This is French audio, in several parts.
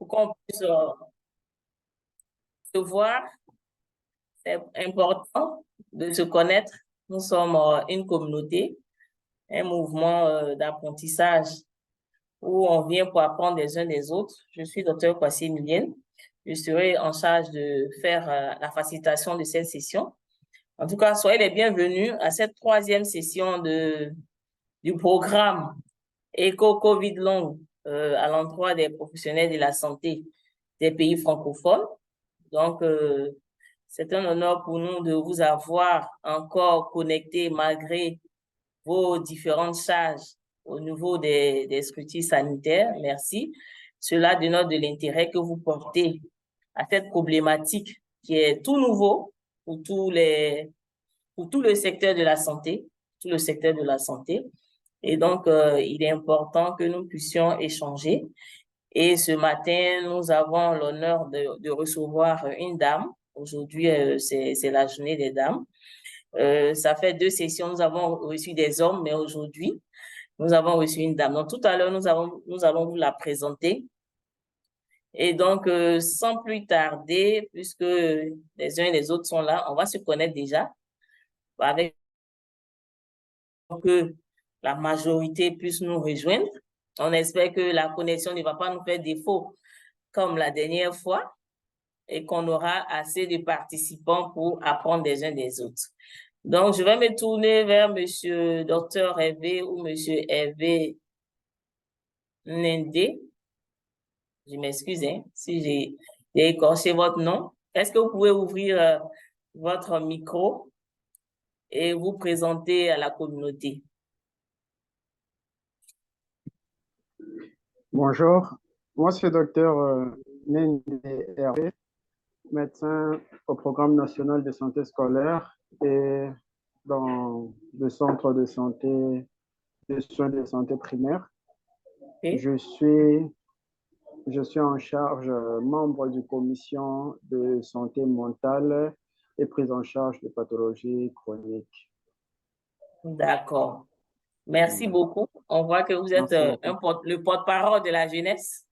pour qu'on puisse se voir. C'est important de se connaître. Nous sommes une communauté, un mouvement d'apprentissage où on vient pour apprendre les uns des autres. Je suis docteur Kwasi Emilienne. Je serai en charge de faire la facilitation de cette session. En tout cas, soyez les bienvenus à cette troisième session du programme Éco-Covid Long à l'endroit des professionnels de la santé des pays francophones. Donc, c'est un honneur pour nous de vous avoir encore connectés malgré vos différentes charges au niveau des structures sanitaires. Merci. Cela dénote de l'intérêt que vous portez à cette problématique qui est tout nouveau pour tout le secteur de la santé, tout le secteur de la santé. Et donc, il est important que nous puissions échanger. Et ce matin, nous avons l'honneur de recevoir une dame. Aujourd'hui, c'est la journée des dames. Ça fait 2 sessions, nous avons reçu des hommes, mais aujourd'hui, nous avons reçu une dame. Donc, tout à l'heure, nous allons vous la présenter. Et donc, sans plus tarder, puisque les uns et les autres sont là, on va se connaître déjà avec que la majorité puisse nous rejoindre. On espère que la connexion ne va pas nous faire défaut comme la dernière fois et qu'on aura assez de participants pour apprendre des uns des autres. Donc, je vais me tourner vers Monsieur Dr Hervé ou Monsieur Hervé Nende. Je m'excuse si j'ai écorché votre nom. Est-ce que vous pouvez ouvrir votre micro et vous présenter à la communauté? Bonjour, moi c'est Dr Nende Hervé, médecin au programme national de santé scolaire et dans le centre de santé, de soins de santé primaire. Okay. Je suis en charge, membre du commission de santé mentale et prise en charge des pathologies chroniques. D'accord. Merci beaucoup. On voit que vous êtes le porte-parole de la jeunesse.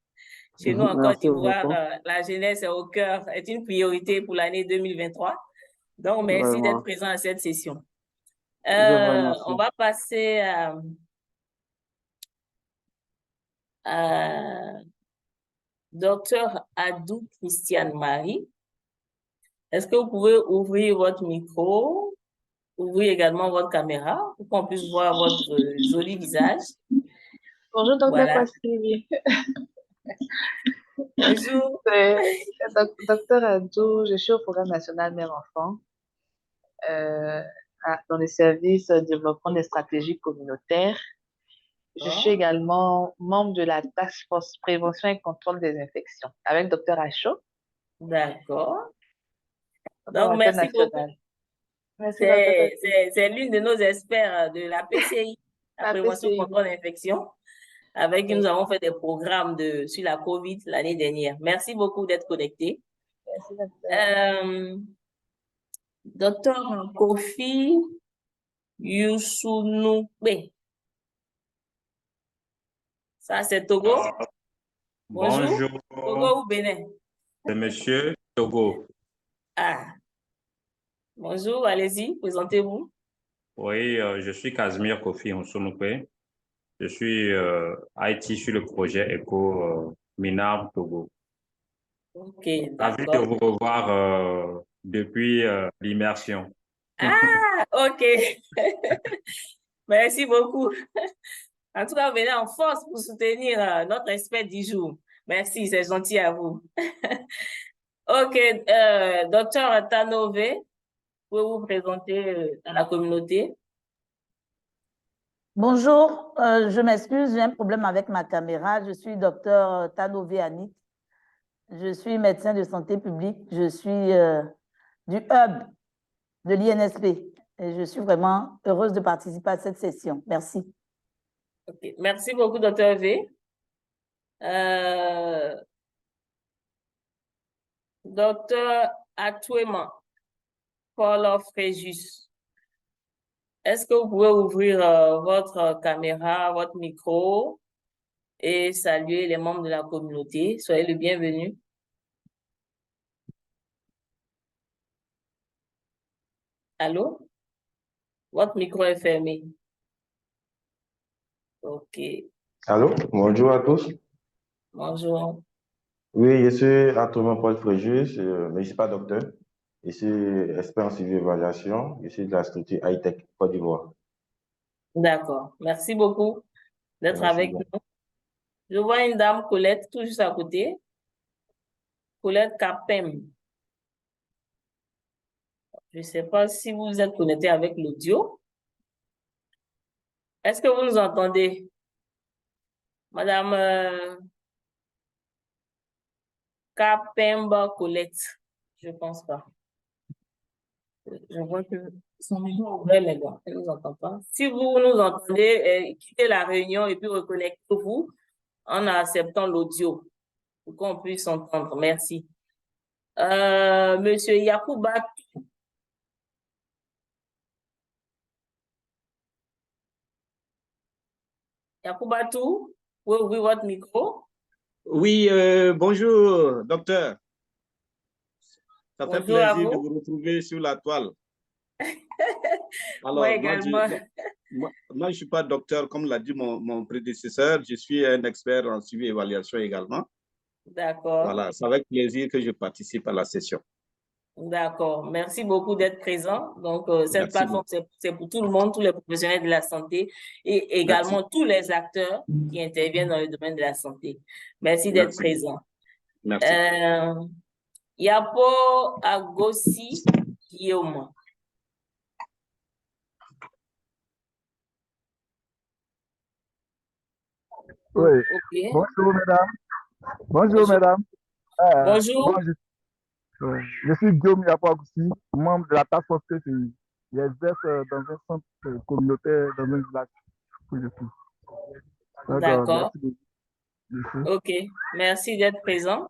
Chez nous, en Côte d'Ivoire, la jeunesse est au cœur, est une priorité pour l'année 2023. Donc, merci d'être présent à cette session. On va passer à Dr Adou Christiane Marie. Est-ce que vous pouvez ouvrir votre micro, ouvrir également votre caméra pour qu'on puisse voir votre joli visage? Bonjour, Dr. Voilà. Kwasi. Bonjour. Docteur Adou, je suis au programme national mère-enfant dans le service développement des stratégies communautaires. Je suis également membre de la task force prévention et contrôle des infections avec Dr Acho. D'accord. Donc, merci beaucoup. Merci, c'est l'une de nos experts de la PCI, la prévention et contrôle des infections, avec qui nous avons fait des programmes sur la COVID l'année dernière. Merci beaucoup d'être connecté. Merci, docteur. Docteur Kofi Youssounoubé. Ça, c'est Togo? Bonjour. Togo ou Bénin? C'est Monsieur Togo. Ah. Bonjour, allez-y, présentez-vous. Oui, je suis Casimir Kofi Youssounoubé. Je suis IT sur le projet ECO Minard Togo. Ok, Ravi de vous revoir depuis l'immersion. Ah, ok. Merci beaucoup. En tout cas, vous venez en force pour soutenir notre expert du jour. Merci, c'est gentil à vous. Ok, docteur Tanové, pouvez-vous vous présenter à la communauté? Bonjour, je m'excuse, j'ai un problème avec ma caméra. Je suis docteur Tanové Annick. Je suis médecin de santé publique. Je suis du hub de l'INSP et je suis vraiment heureuse de participer à cette session. Merci. Okay. Merci beaucoup, docteur V. Docteur Atouema, Paul Fréjus. Est-ce que vous pouvez ouvrir votre caméra, votre micro et saluer les membres de la communauté. Soyez le bienvenu. Allô? Votre micro est fermé. OK. Allô, bonjour à tous. Bonjour. Oui, je suis Antoine Paul Fréjus, mais je ne suis pas docteur. Je suis expert en suivi et évaluation. Je suis de la structure high-tech Côte d'Ivoire. D'accord. Merci beaucoup d'être Merci avec bien. nous. Je vois une dame, Colette, tout juste à côté. Colette Capem. Je ne sais pas si vous êtes connecté avec l'audio. Est-ce que vous nous entendez? Madame Kapemba Colette. Je ne pense pas. Je vois que son micro est ouvert, mais bon, elle ne nous entend pas. Si vous nous entendez, quittez la réunion et puis reconnectez-vous en acceptant l'audio pour qu'on puisse entendre. Merci. Monsieur Yacouba. Yacoubatou, vous pouvez ouvrir votre micro? Oui, bonjour, docteur. Ça fait Bonjour à plaisir de vous. vous retrouver sur la toile. Moi Alors, également. moi, je ne suis pas docteur, comme l'a dit mon prédécesseur. Je suis un expert en suivi et évaluation également. D'accord. Voilà, c'est avec plaisir que je participe à la session. D'accord. Merci beaucoup d'être présent. Donc, cette Merci plateforme, c'est pour tout le monde, tous les professionnels de la santé et également tous les acteurs qui interviennent dans le domaine de la santé. Merci d'être présent. Merci. Yapo Agossi Guillaume. Oui. OK. Bonjour, mesdames. Bonjour, mesdames. Bonjour. Bon, je suis Guillaume Yapo-Agossi, membre de la task force PCI. J'exerce dans un centre communautaire dans un village où je suis. D'accord. Merci. OK. Merci d'être présent.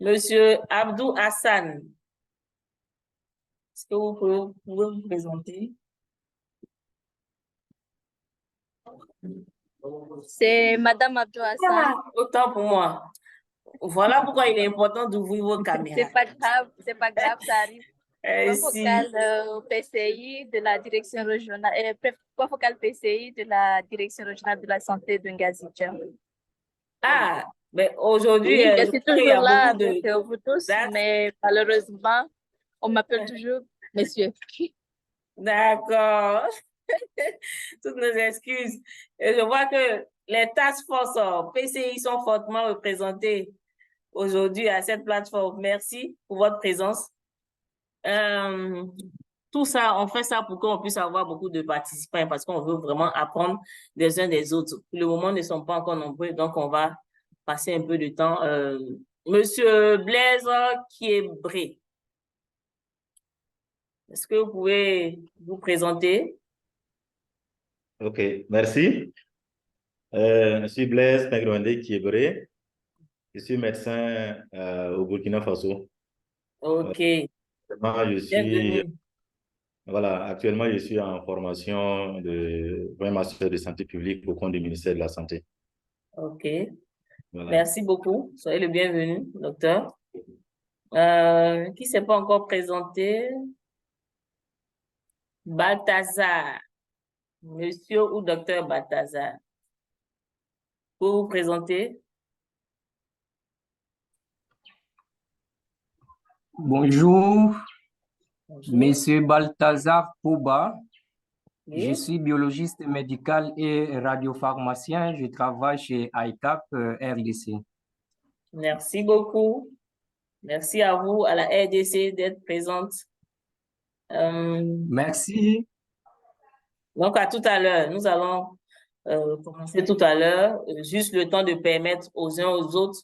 Monsieur Abdou Hassan, est-ce que vous pouvez vous présenter? C'est Madame Abdou Hassan. Autant pour moi. Voilà pourquoi il est important d'ouvrir vos caméras. C'est pas grave, ça arrive. Point focal PCI de la direction régionale, point focal PCI de la direction régionale de la santé de Ngazidja. Ah, mais aujourd'hui, oui, je suis toujours là avec vous tous, dates. mais malheureusement, on m'appelle toujours monsieur. D'accord. Toutes nos excuses. Et je vois que les task force PCI sont fortement représentés aujourd'hui à cette plateforme. Merci pour votre présence. Tout ça, on fait ça pour qu'on puisse avoir beaucoup de participants parce qu'on veut vraiment apprendre des uns des autres. Pour le moment, ils ne sont pas encore nombreux, donc on va passer un peu de temps. Monsieur Blaise Kiebré, est-ce que vous pouvez vous présenter? Ok, merci. Je suis Blaise Negrondé Kiebré. Je suis médecin au Burkina Faso. Ok. Actuellement, je suis en formation de master de santé publique au compte du ministère de la Santé. Ok. Voilà. Merci beaucoup. Soyez le bienvenu, docteur. Qui ne s'est pas encore présenté? Balthazar. Monsieur ou docteur Balthazar. Vous vous présenter? Bonjour. Monsieur Balthazar Pouba. Oui. Je suis biologiste médical et radiopharmacien. Je travaille chez ICAP RDC. Merci beaucoup. Merci à vous, à la RDC, d'être présente. Merci. Donc, à tout à l'heure. Nous allons commencer tout à l'heure. Juste le temps de permettre aux uns aux autres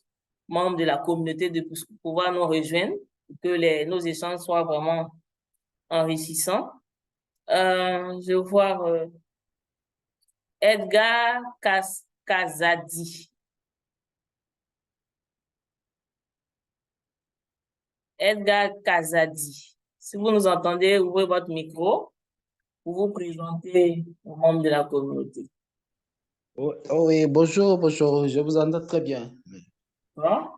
membres de la communauté de pouvoir nous rejoindre, que nos échanges soient vraiment enrichissants. Je vois Edgar Kazadi. Edgar Kazadi. Si vous nous entendez, ouvrez votre micro pour vous présenter aux membres de la communauté. Oui, bonjour, bonjour, je vous entends très bien. Bon.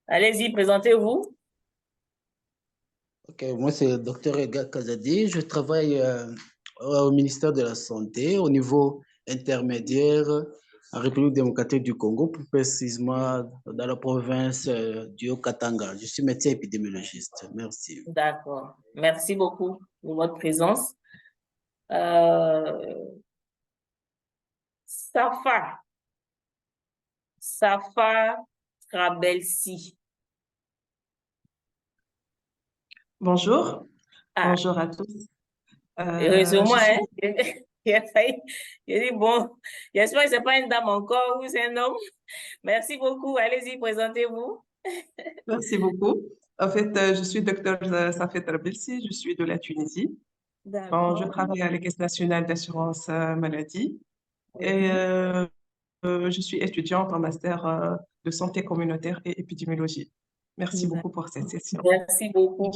Allez-y, présentez-vous. Ok, moi c'est le docteur Edgar Kazadi, je travaille au ministère de la Santé au niveau intermédiaire en République démocratique du Congo, plus précisément dans la province du Haut-Katanga. Je suis médecin épidémiologiste. Merci. D'accord. Merci beaucoup de votre présence. Safa Trabelsi. Bonjour. Ah. Bonjour à tous. Heureusement, hein? J'ai dit, bon, j'espère que ce n'est pas une dame encore ou c'est un homme. Merci beaucoup. Allez-y, présentez-vous. Merci beaucoup. En fait, je suis docteur Safa Trabelsi, je suis de la Tunisie. Bon, je travaille à la Caisse nationale d'assurance maladie et je suis étudiante en master de santé communautaire et épidémiologie. Merci beaucoup pour cette session. Merci beaucoup.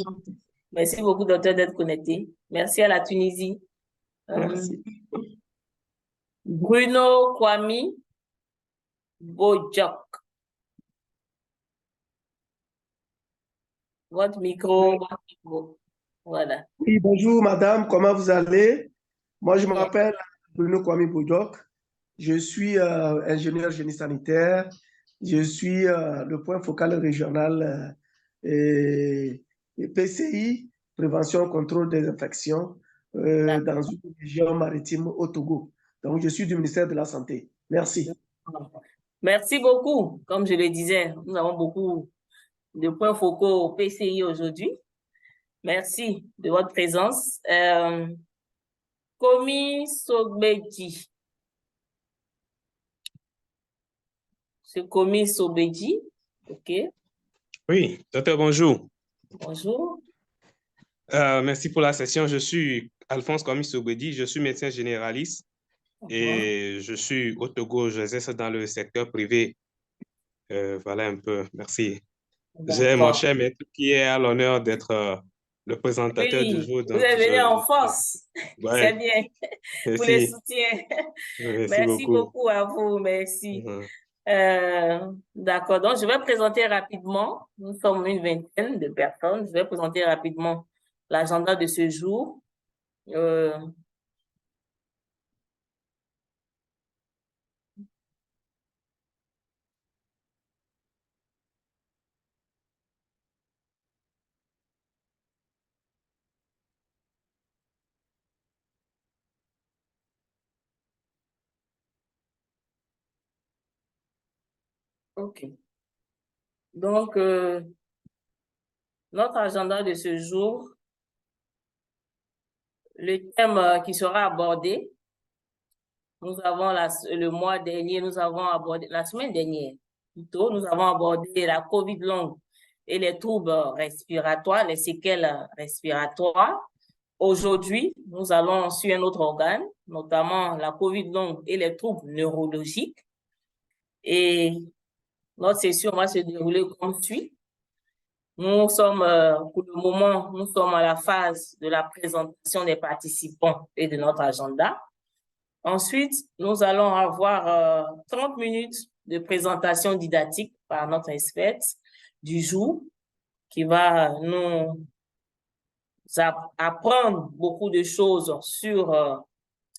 Merci beaucoup, docteur, d'être connecté. Merci à la Tunisie. Merci. Bruno Kwame Bojok. Votre micro. Voilà. Oui, bonjour madame, comment vous allez? Moi, je m'appelle Bruno Kwame Bojok. Je suis ingénieur génie sanitaire. Je suis le point focal régional et PCI, prévention, contrôle des infections, dans une région maritime au Togo. Donc, je suis du ministère de la Santé. Merci. Merci beaucoup. Comme je le disais, nous avons beaucoup de points focaux au PCI aujourd'hui. Merci de votre présence. Komi Sobedji. C'est Komi Sobedji. OK. Oui, docteur, bonjour. Bonjour. Merci pour la session. Je suis Alphonse Komi Sobedji, je suis médecin généraliste et je suis au Togo, j'exerce dans le secteur privé. Voilà un peu, merci. J'ai mon cher maître qui est à l'honneur d'être le présentateur du jour. Vous êtes venu en force. Ouais. C'est bien. Pour les soutiens. Merci beaucoup à vous. Merci. D'accord. Donc, je vais présenter rapidement. Nous sommes une vingtaine de personnes. Je vais présenter rapidement l'agenda de ce jour. OK. Donc, notre agenda de ce jour, le thème qui sera abordé, nous avons le mois dernier, nous avons abordé, la semaine dernière plutôt, nous avons abordé la COVID longue et les troubles respiratoires, les séquelles respiratoires. Aujourd'hui, nous allons sur un autre organe, notamment la COVID longue et les troubles neurologiques. Et notre session va se dérouler comme suit. Nous sommes, pour le moment, nous sommes à la phase de la présentation des participants et de notre agenda. Ensuite, nous allons avoir 30 minutes de présentation didactique par notre experte du jour qui va nous apprendre beaucoup de choses sur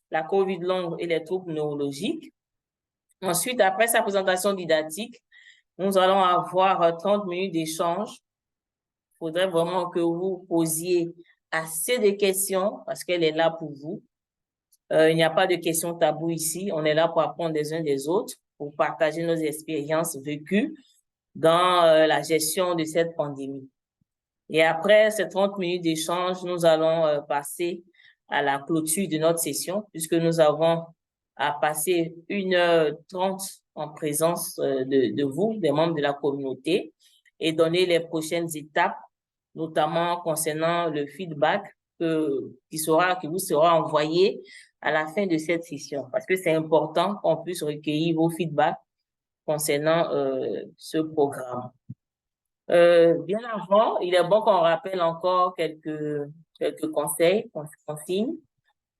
la COVID longue et les troubles neurologiques. Ensuite, après sa présentation didactique, nous allons avoir 30 minutes d'échange. Il faudrait vraiment que vous posiez assez de questions parce qu'elle est là pour vous. Il n'y a pas de questions taboues ici. On est là pour apprendre des uns des autres, pour partager nos expériences vécues dans la gestion de cette pandémie. Et après ces 30 minutes d'échange, nous allons passer à la clôture de notre session puisque nous avons à passer 1h30 en présence de vous, des membres de la communauté, et donner les prochaines étapes, notamment concernant le feedback qui vous sera envoyé à la fin de cette session, parce que c'est important qu'on puisse recueillir vos feedbacks concernant ce programme. Bien avant, il est bon qu'on rappelle encore quelques conseils, consignes.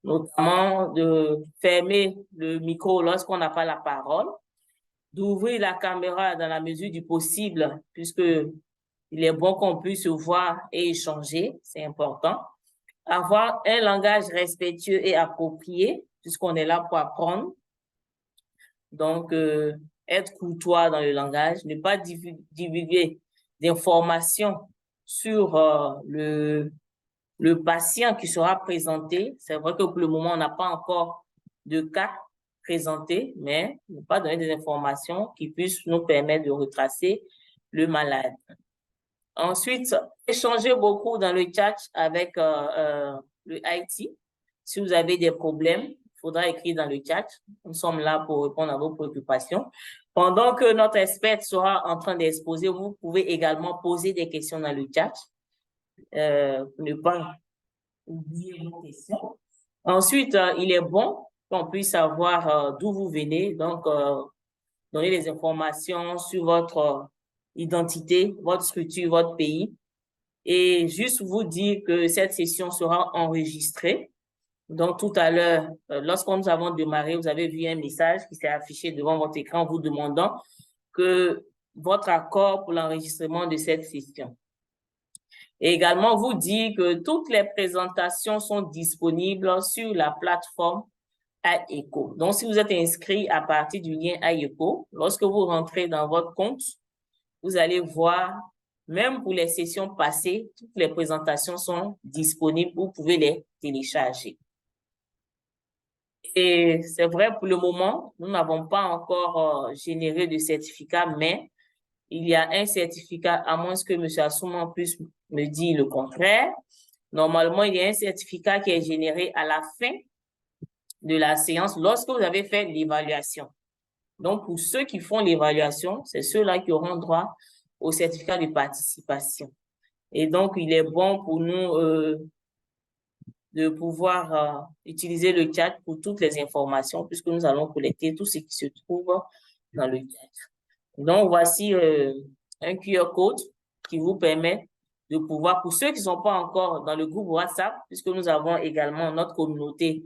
notamment de fermer le micro lorsqu'on n'a pas la parole, d'ouvrir la caméra dans la mesure du possible, puisque il est bon qu'on puisse se voir et échanger, c'est important. Avoir un langage respectueux et approprié, puisqu'on est là pour apprendre. Donc, être courtois dans le langage, ne pas divulguer d'informations sur le patient qui sera présenté. C'est vrai que pour le moment, on n'a pas encore de cas présentés, mais ne pas donner des informations qui puissent nous permettre de retracer le malade. Ensuite, échanger beaucoup dans le chat avec le IT. Si vous avez des problèmes, il faudra écrire dans le chat. Nous sommes là pour répondre à vos préoccupations. Pendant que notre expert sera en train d'exposer, vous pouvez également poser des questions dans le chat. Pour ne pas oublier vos questions. Ensuite, il est bon qu'on puisse savoir d'où vous venez. Donc, donner des informations sur votre identité, votre structure, votre pays. Et juste vous dire que cette session sera enregistrée. Donc, tout à l'heure, lorsqu'on nous avons démarré, vous avez vu un message qui s'est affiché devant votre écran vous demandant que votre accord pour l'enregistrement de cette session. Et également, vous dire que toutes les présentations sont disponibles sur la plateforme AECO. Donc, si vous êtes inscrit à partir du lien AECO, lorsque vous rentrez dans votre compte, vous allez voir, même pour les sessions passées, toutes les présentations sont disponibles, vous pouvez les télécharger. Et c'est vrai, pour le moment, nous n'avons pas encore généré de certificat, mais il y a un certificat, à moins que M. Assouman puisse me dire le contraire. Normalement, il y a un certificat qui est généré à la fin de la séance lorsque vous avez fait l'évaluation. Donc, pour ceux qui font l'évaluation, c'est ceux-là qui auront droit au certificat de participation. Et donc, il est bon pour nous de pouvoir utiliser le chat pour toutes les informations, puisque nous allons collecter tout ce qui se trouve dans le chat. Donc, voici un QR code qui vous permet de pouvoir, pour ceux qui ne sont pas encore dans le groupe WhatsApp, puisque nous avons également notre communauté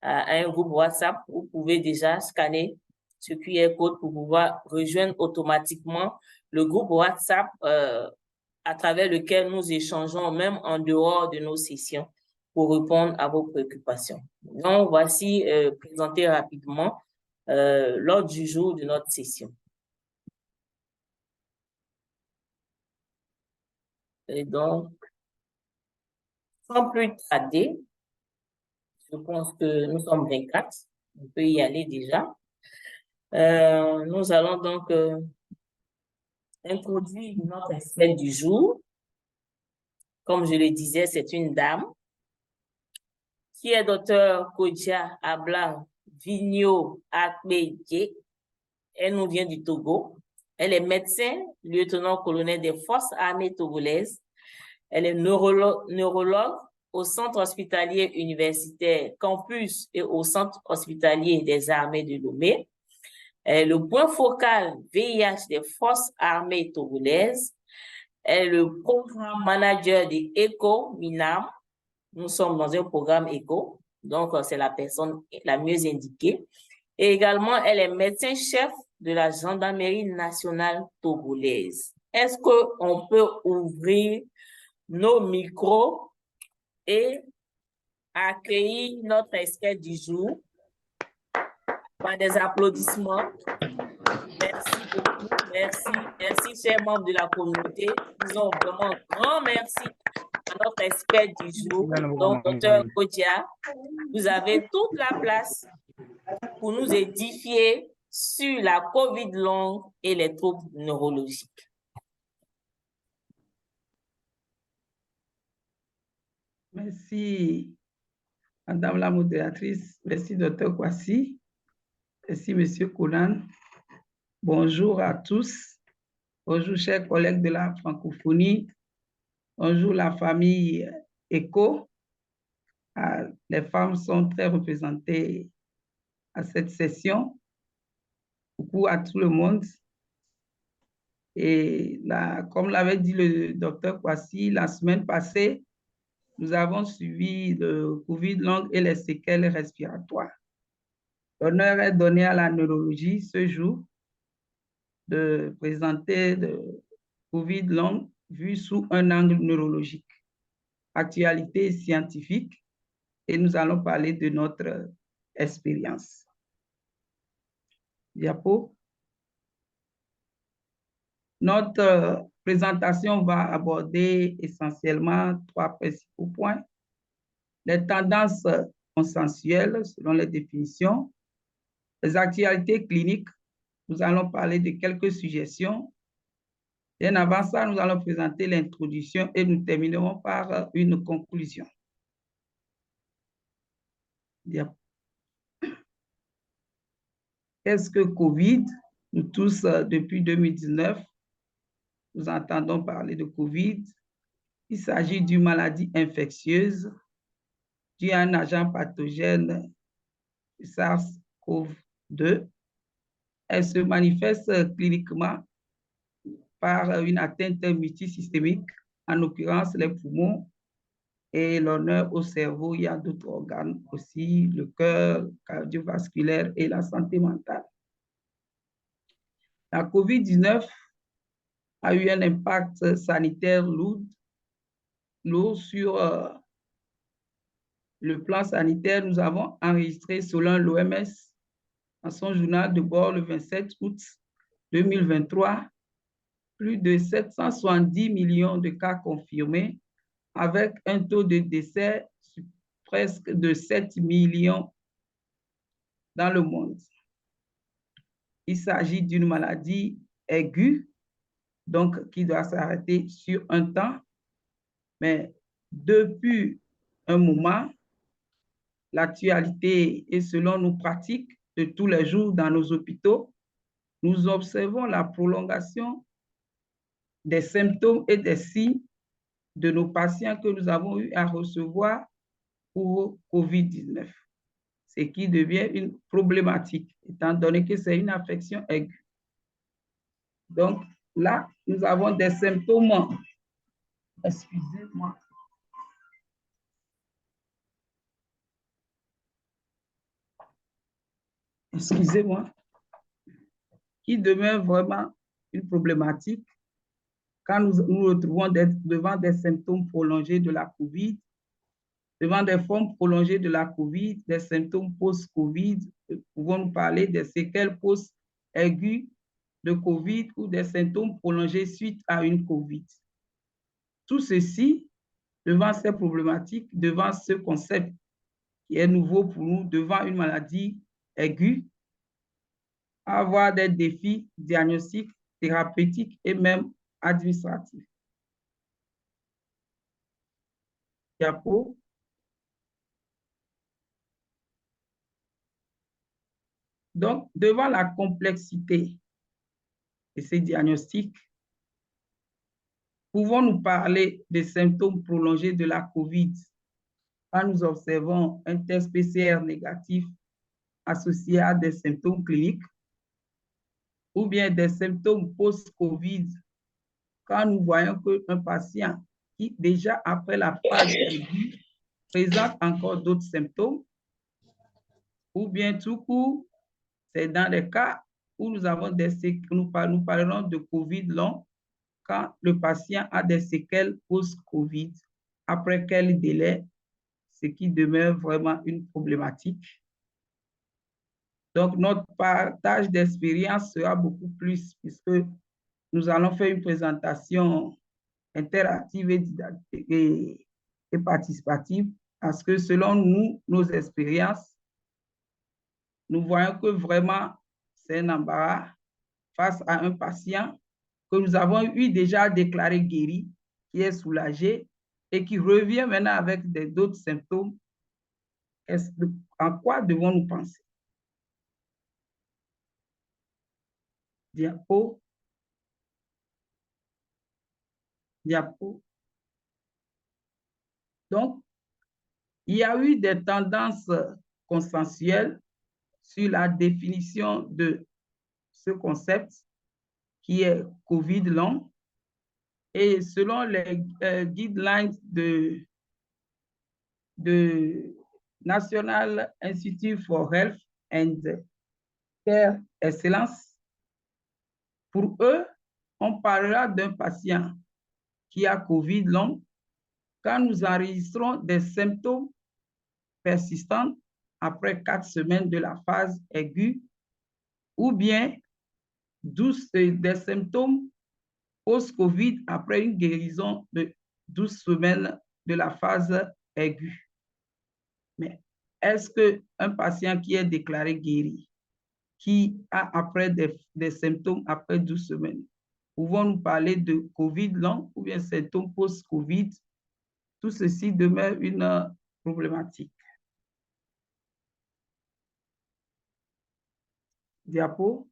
un groupe WhatsApp, vous pouvez déjà scanner ce QR code pour pouvoir rejoindre automatiquement le groupe WhatsApp à travers lequel nous échangeons même en dehors de nos sessions pour répondre à vos préoccupations. Donc, voici présenté rapidement l'ordre du jour de notre session. Et donc, sans plus tarder, je pense que nous sommes 24, on peut y aller déjà. Nous allons donc introduire notre expert du jour. Comme je le disais, c'est une dame qui est Dr Kodja Abla Vigno Akmedje. Elle nous vient du Togo. Elle est médecin, lieutenant-colonel des forces armées togolaises. Elle est neurologue au centre hospitalier universitaire Campus et au centre hospitalier des armées de Lomé. Elle est le point focal VIH des forces armées togolaises. Elle est le programme manager de ECO Minam. Nous sommes dans un programme ECO, donc c'est la personne la mieux indiquée. Et également, elle est médecin-chef de la gendarmerie nationale togolaise. Est-ce qu'on peut ouvrir nos micros et accueillir notre expert du jour par des applaudissements? Merci beaucoup. Merci. Merci, chers membres de la communauté. Disons vraiment un grand merci à notre expert du jour, donc Dr Kodja. Vous avez toute la place pour nous édifier sur la COVID longue et les troubles neurologiques. Merci, Madame la modératrice. Merci, Dr Kwasi. Merci, Monsieur Koulan. Bonjour à tous. Bonjour, chers collègues de la francophonie. Bonjour, la famille ECO. Les femmes sont très représentées à cette session. Coucou à tout le monde. Et là, comme l'avait dit le docteur Kwasi, la semaine passée, nous avons suivi le COVID long et les séquelles respiratoires. L'honneur est donné à la neurologie ce jour de présenter le COVID long vu sous un angle neurologique, actualité scientifique, et nous allons parler de notre expérience. Diapo. Notre présentation va aborder essentiellement 3 principaux points. Les tendances consensuelles selon les définitions, les actualités cliniques, nous allons parler de quelques suggestions. Bien avant ça, nous allons présenter l'introduction et nous terminerons par une conclusion. Qu'est-ce que COVID? Nous tous, depuis 2019, nous entendons parler de COVID. Il s'agit d'une maladie infectieuse due à un agent pathogène SARS-CoV-2. Elle se manifeste cliniquement par une atteinte multisystémique, en l'occurrence les poumons et l'honneur au cerveau. Il y a d'autres organes aussi, le cœur, le cardiovasculaire et la santé mentale. La COVID-19 a eu un impact sanitaire lourd sur le plan sanitaire. Nous avons enregistré selon l'OMS dans son journal de bord le 27 août 2023 plus de 770 millions de cas confirmés avec un taux de décès presque de 7 millions dans le monde. Il s'agit d'une maladie aiguë, donc qui doit s'arrêter sur un temps, mais depuis un moment, l'actualité et selon nos pratiques de tous les jours dans nos hôpitaux, nous observons la prolongation des symptômes et des signes de nos patients que nous avons eu à recevoir pour COVID-19, ce qui devient une problématique, étant donné que c'est une affection aiguë. Donc là, nous avons des symptômes, excusez-moi, qui demeure vraiment une problématique quand nous nous retrouvons devant des symptômes prolongés de la COVID, devant des formes prolongées de la COVID, des symptômes post-COVID, nous pouvons nous parler des séquelles post-aiguës de COVID ou des symptômes prolongés suite à une COVID. Tout ceci, devant ces problématiques, devant ce concept qui est nouveau pour nous, devant une maladie aiguë, avoir des défis diagnostiques, thérapeutiques et même administratifs. Diapo. Donc, devant la complexité de ces diagnostics, pouvons-nous parler des symptômes prolongés de la COVID quand nous observons un test PCR négatif associé à des symptômes cliniques ou bien des symptômes post-COVID quand nous voyons qu'un patient qui, déjà après la phase aiguë, présente encore d'autres symptômes, ou bien tout court, c'est dans les cas où nous avons nous parlerons de COVID long, quand le patient a des séquelles post-COVID, après quel délai, ce qui demeure vraiment une problématique. Donc, notre partage d'expérience sera beaucoup plus, puisque nous allons faire une présentation interactive et participative, parce que selon nous, nos expériences, nous voyons que vraiment, c'est un embarras face à un patient que nous avons eu déjà déclaré guéri, qui est soulagé et qui revient maintenant avec d'autres symptômes. En quoi devons-nous penser? Diapo. Diapo. Donc, il y a eu des tendances consensuelles sur la définition de ce concept qui est COVID long. Et selon les guidelines de de National Institute for Health and Care Excellence. Pour eux, on parlera d'un patient qui a COVID long quand nous enregistrons des symptômes persistants après 4 semaines de la phase aiguë ou bien des symptômes post-COVID après une guérison de 12 semaines de la phase aiguë. Mais est-ce qu'un patient qui est déclaré guéri, qui a après des symptômes après 12 semaines, pouvons-nous parler de COVID long ou bien symptômes post-COVID? Tout ceci demeure une problématique. Diapo.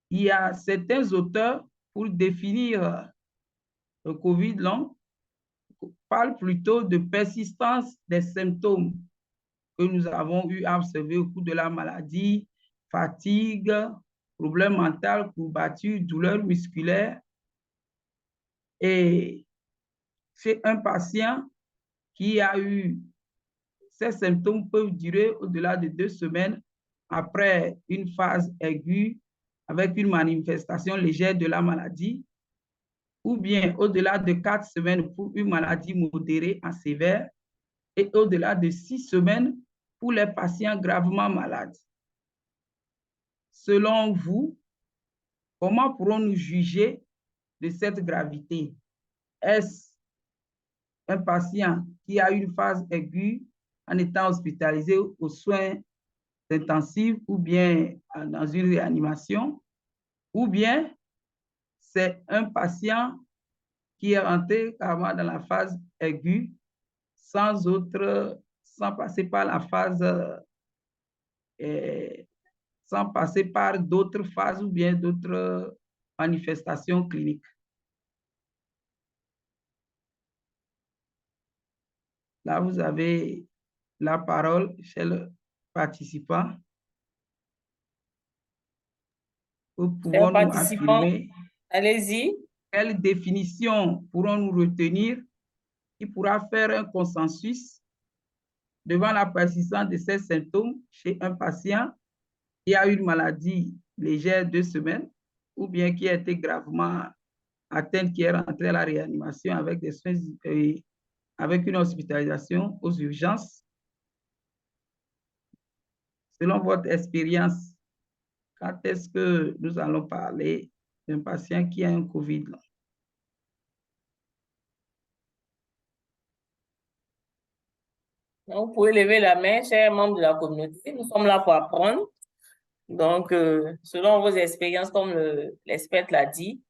Il y a certains auteurs, pour définir le COVID long, parlent plutôt de persistance des symptômes que nous avons eu à observer au cours de la maladie, fatigue, problèmes mentaux, courbatures, douleurs musculaires. Et chez un patient qui a eu ces symptômes peuvent durer au-delà de 2 semaines après une phase aiguë avec une manifestation légère de la maladie, ou bien au-delà de 4 semaines pour une maladie modérée à sévère et au-delà de 6 semaines pour les patients gravement malades. Selon vous, comment pourrons-nous juger de cette gravité? Est-ce un patient qui a une phase aiguë en étant hospitalisé aux soins intensifs ou bien dans une réanimation, ou bien c'est un patient qui est rentré carrément dans la phase aiguë sans passer par la phase, sans passer par d'autres phases ou bien d'autres manifestations cliniques. Là, vous avez la parole chez le participant. Nous pouvons nous affirmer. Allez-y. Quelle définition pourrons-nous retenir qui pourra faire un consensus devant la persistance de ces symptômes chez un patient qui a une maladie légère 2 semaines ou bien qui a été gravement atteint, qui est rentré à la réanimation avec des soins avec une hospitalisation aux urgences. Selon votre expérience, quand est-ce que nous allons parler d'un patient qui a un COVID long? Vous pouvez lever la main, chers membres de la communauté. Nous sommes là pour apprendre. Donc, selon vos expériences, comme l'expert l'a dit,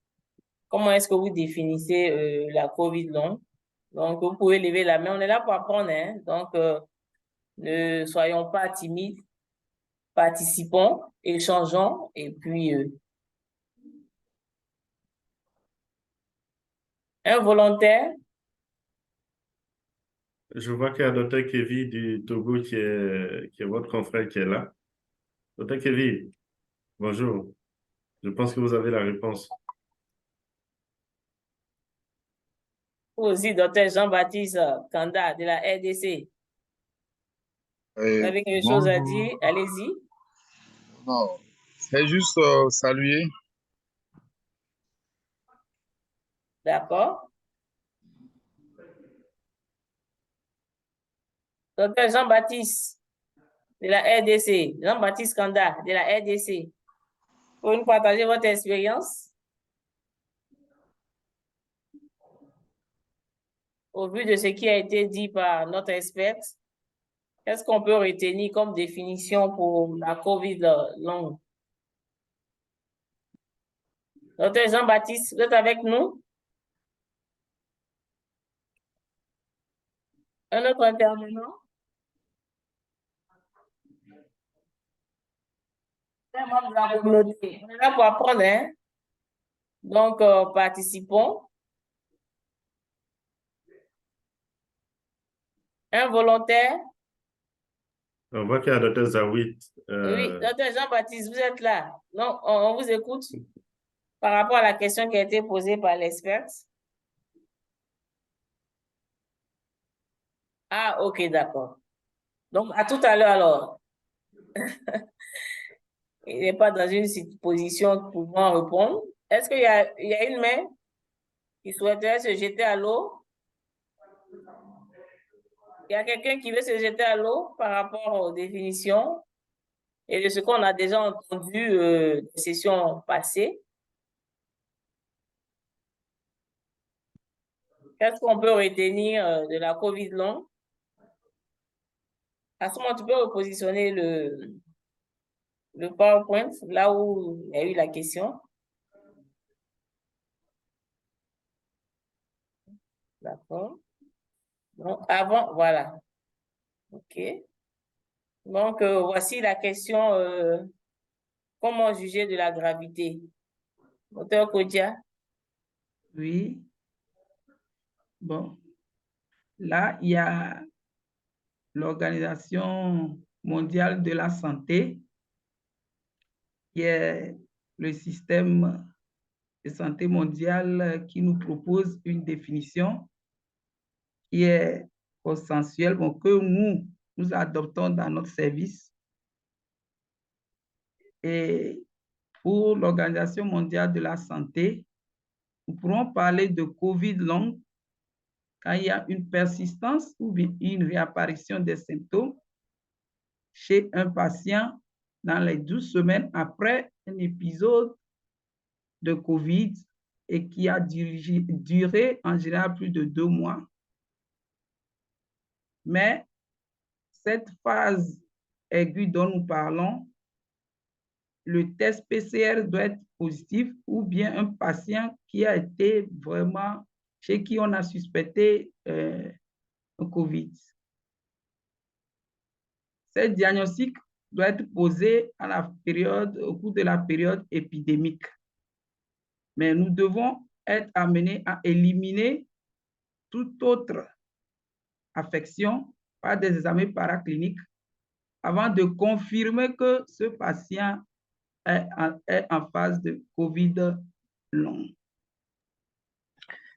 comment est-ce que vous définissez la COVID long? Donc, vous pouvez lever la main. On est là pour apprendre, hein? Donc, ne soyons pas timides. Participons, échangeons et puis un volontaire. Je vois qu'il y a Dr. Kevin du Togo qui est votre confrère qui est là. Dr. Kevin, bonjour. Je pense que vous avez la réponse. Vous aussi, Dr. Jean-Baptiste Kanda de la RDC. Vous avez quelque chose à dire? Allez-y. Non, c'est juste saluer. D'accord. Dr. Jean-Baptiste de la RDC. Jean-Baptiste Kanda de la RDC. Pouvez-vous nous partager votre expérience? Au vu de ce qui a été dit par notre experte, qu'est-ce qu'on peut retenir comme définition pour la COVID longue? Dr. Jean-Baptiste, vous êtes avec nous? Un autre intervenant? On est là pour apprendre, hein? Donc, participons. Un volontaire? On voit qu'il y a Dr. Zawit. Oui, Dr. Jean-Baptiste, vous êtes là. Non, on vous écoute par rapport à la question qui a été posée par l'experte. Ah, ok, d'accord. Donc, à tout à l'heure, alors. Il n'est pas dans une position de pouvoir répondre. Est-ce qu'il y a une main qui souhaiterait se jeter à l'eau? Il y a quelqu'un qui veut se jeter à l'eau par rapport aux définitions et de ce qu'on a déjà entendu des sessions passées? Qu'est-ce qu'on peut retenir de la COVID longue? À ce moment, tu peux repositionner le PowerPoint là où il y a eu la question. D'accord. Donc, avant, voilà. OK. Donc, voici la question, comment juger de la gravité? Docteur Kodia? Oui. Bon. Là, il y a l'Organisation mondiale de la santé, qui est le système de santé mondiale qui nous propose une définition qui est consensuelle, bon, que nous adoptons dans notre service. Et pour l'Organisation mondiale de la santé, nous pourrons parler de COVID longue quand il y a une persistance ou bien une réapparition des symptômes chez un patient dans les 12 semaines après un épisode de COVID et qui a duré en général plus de 2 mois. Mais cette phase aiguë dont nous parlons, le test PCR doit être positif ou bien un patient qui a été vraiment, chez qui on a suspecté un COVID. Ce diagnostic doit être posé à la période, au cours de la période épidémique. Mais nous devons être amenés à éliminer toute autre affection par des examens paracliniques avant de confirmer que ce patient est en phase de COVID long.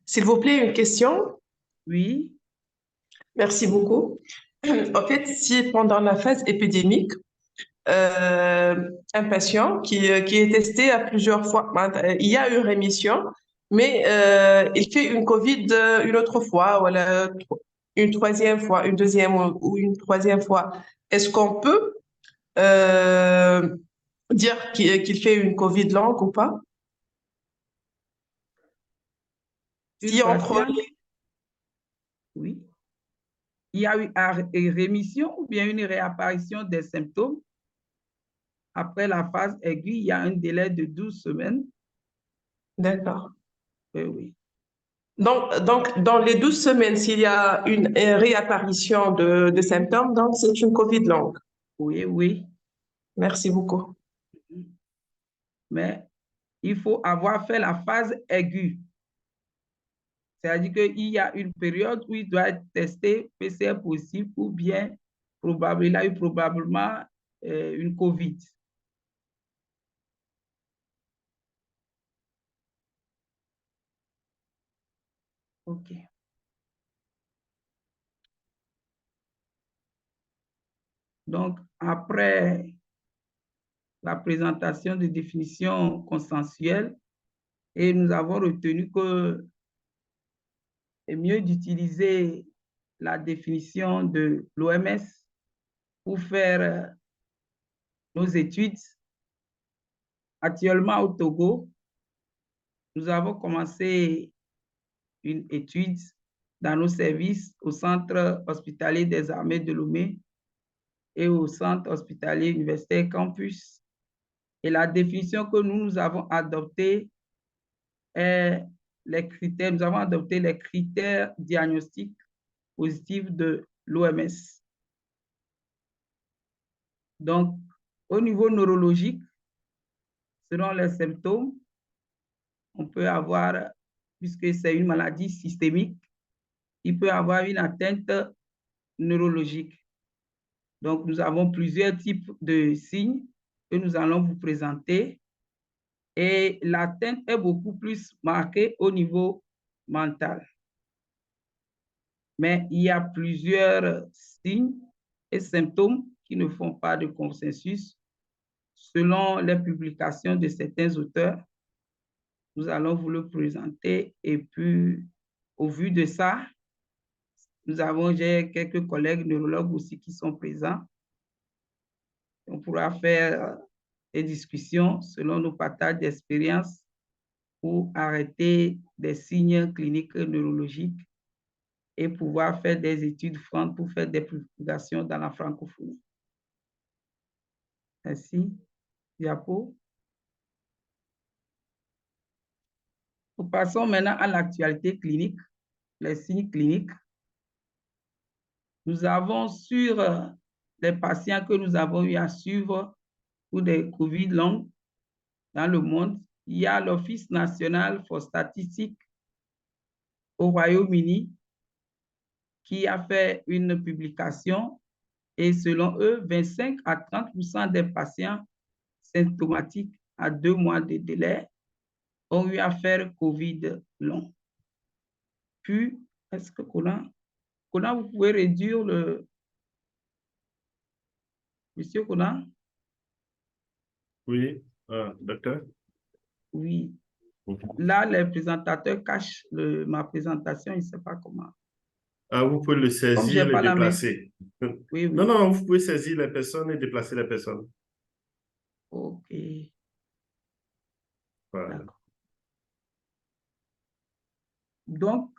S'il vous plaît, une question? Oui. Merci beaucoup. En fait, si pendant la phase épidémique, un patient qui est testé à plusieurs fois, il y a une rémission, mais il fait une COVID une autre fois, voilà, une troisième fois, une deuxième ou une troisième fois. Est-ce qu'on peut dire qu'il fait une COVID longue ou pas? Si on prend... Oui. Il y a eu une rémission ou bien une réapparition des symptômes. Après la phase aiguë, il y a un délai de 12 semaines. D'accord. Oui. Donc, dans les 12 semaines, s'il y a une réapparition de symptômes, donc c'est une COVID longue. Oui, oui. Merci beaucoup. Mais il faut avoir fait la phase aiguë. C'est-à-dire qu'il y a une période où il doit être testé PCR positif ou bien il a eu probablement une COVID. OK. Donc, après la présentation de définitions consensuelles, et nous avons retenu que c'est mieux d'utiliser la définition de l'OMS pour faire nos études. Actuellement, au Togo, nous avons commencé une étude dans nos services au Centre hospitalier des armées de Lomé et au Centre hospitalier universitaire Campus. Et la définition que nous avons adoptée est les critères, nous avons adopté les critères diagnostiques positifs de l'OMS. Donc, au niveau neurologique, selon les symptômes, on peut avoir, puisque c'est une maladie systémique, il peut avoir une atteinte neurologique. Donc, nous avons plusieurs types de signes que nous allons vous présenter. Et l'atteinte est beaucoup plus marquée au niveau mental. Mais il y a plusieurs signes et symptômes qui ne font pas de consensus. Selon les publications de certains auteurs, nous allons vous le présenter. Et puis, au vu de ça, j'ai quelques collègues neurologues aussi qui sont présents. On pourra faire des discussions selon nos partages d'expérience pour arrêter des signes cliniques neurologiques et pouvoir faire des études franches pour faire des publications dans la francophonie. Merci. Diapo. Nous passons maintenant à l'actualité clinique, les signes cliniques. Nous avons sur les patients que nous avons eu à suivre pour des COVID longs dans le monde, il y a l'Office national for statistics au Royaume-Uni qui a fait une publication et selon eux, 25 à 30% des patients symptomatiques à 2 mois de délai ont eu à faire COVID long. Puis, est-ce que Conan, vous pouvez réduire le... Monsieur Conan? Oui, docteur? Oui. Là, les présentateurs cachent ma présentation, je ne sais pas comment. Ah, vous pouvez le saisir et le déplacer. Oui, oui. Non, non, vous pouvez saisir les personnes et déplacer les personnes. OK. Voilà. Donc,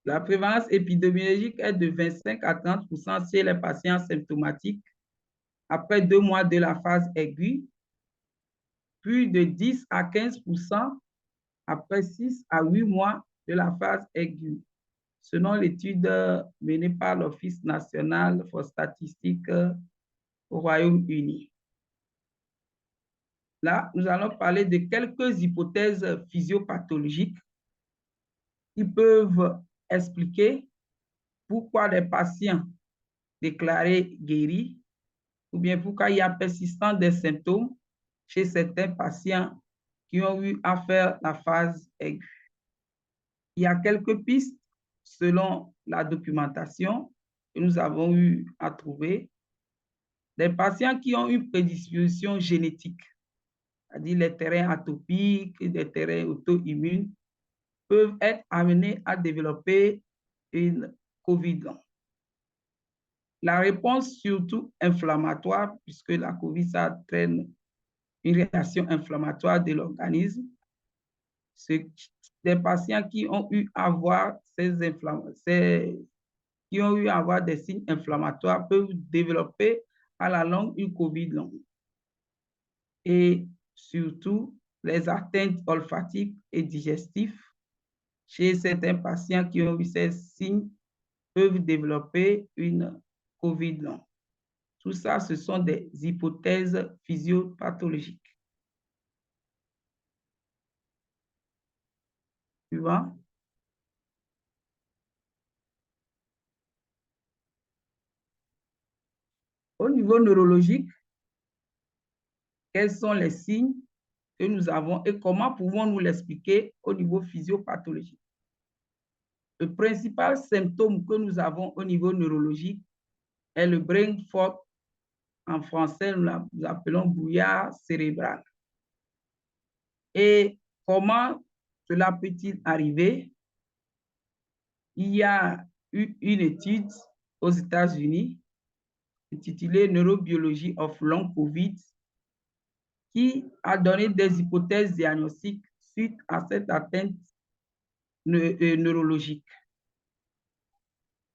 la prévalence épidémiologique est de 25 à 30% chez les patients symptomatiques après 2 mois de la phase aiguë, puis de 10 à 15% après 6 à 8 mois de la phase aiguë, selon l'étude menée par l'Office national for statistics au Royaume-Uni. Là, nous allons parler de quelques hypothèses physiopathologiques qui peuvent expliquer pourquoi les patients déclarés guéris ou bien pourquoi il y a persistance des symptômes chez certains patients qui ont eu à faire la phase aiguë. Il y a quelques pistes selon la documentation que nous avons eu à trouver. Des patients qui ont une prédisposition génétique, c'est-à-dire les terrains atopiques, des terrains auto-immunes, peuvent être amenés à développer une COVID long. La réponse surtout inflammatoire, puisque la COVID, ça entraîne une réaction inflammatoire de l'organisme. Des patients qui ont eu à avoir des signes inflammatoires peuvent développer à la longue une COVID longue. Et surtout, les atteintes olfatives et digestives chez certains patients qui ont eu ces signes peuvent développer une COVID long. Tout ça, ce sont des hypothèses physiopathologiques. Suivant. Au niveau neurologique, quels sont les signes que nous avons et comment pouvons-nous l'expliquer au niveau physiopathologique? Le principal symptôme que nous avons au niveau neurologique est le brain fog. En français, nous l'appelons brouillard cérébral. Et comment cela peut-il arriver? Il y a eu une étude aux États-Unis intitulée Neurobiology of Long COVID qui a donné des hypothèses diagnostiques suite à cette atteinte neurologique.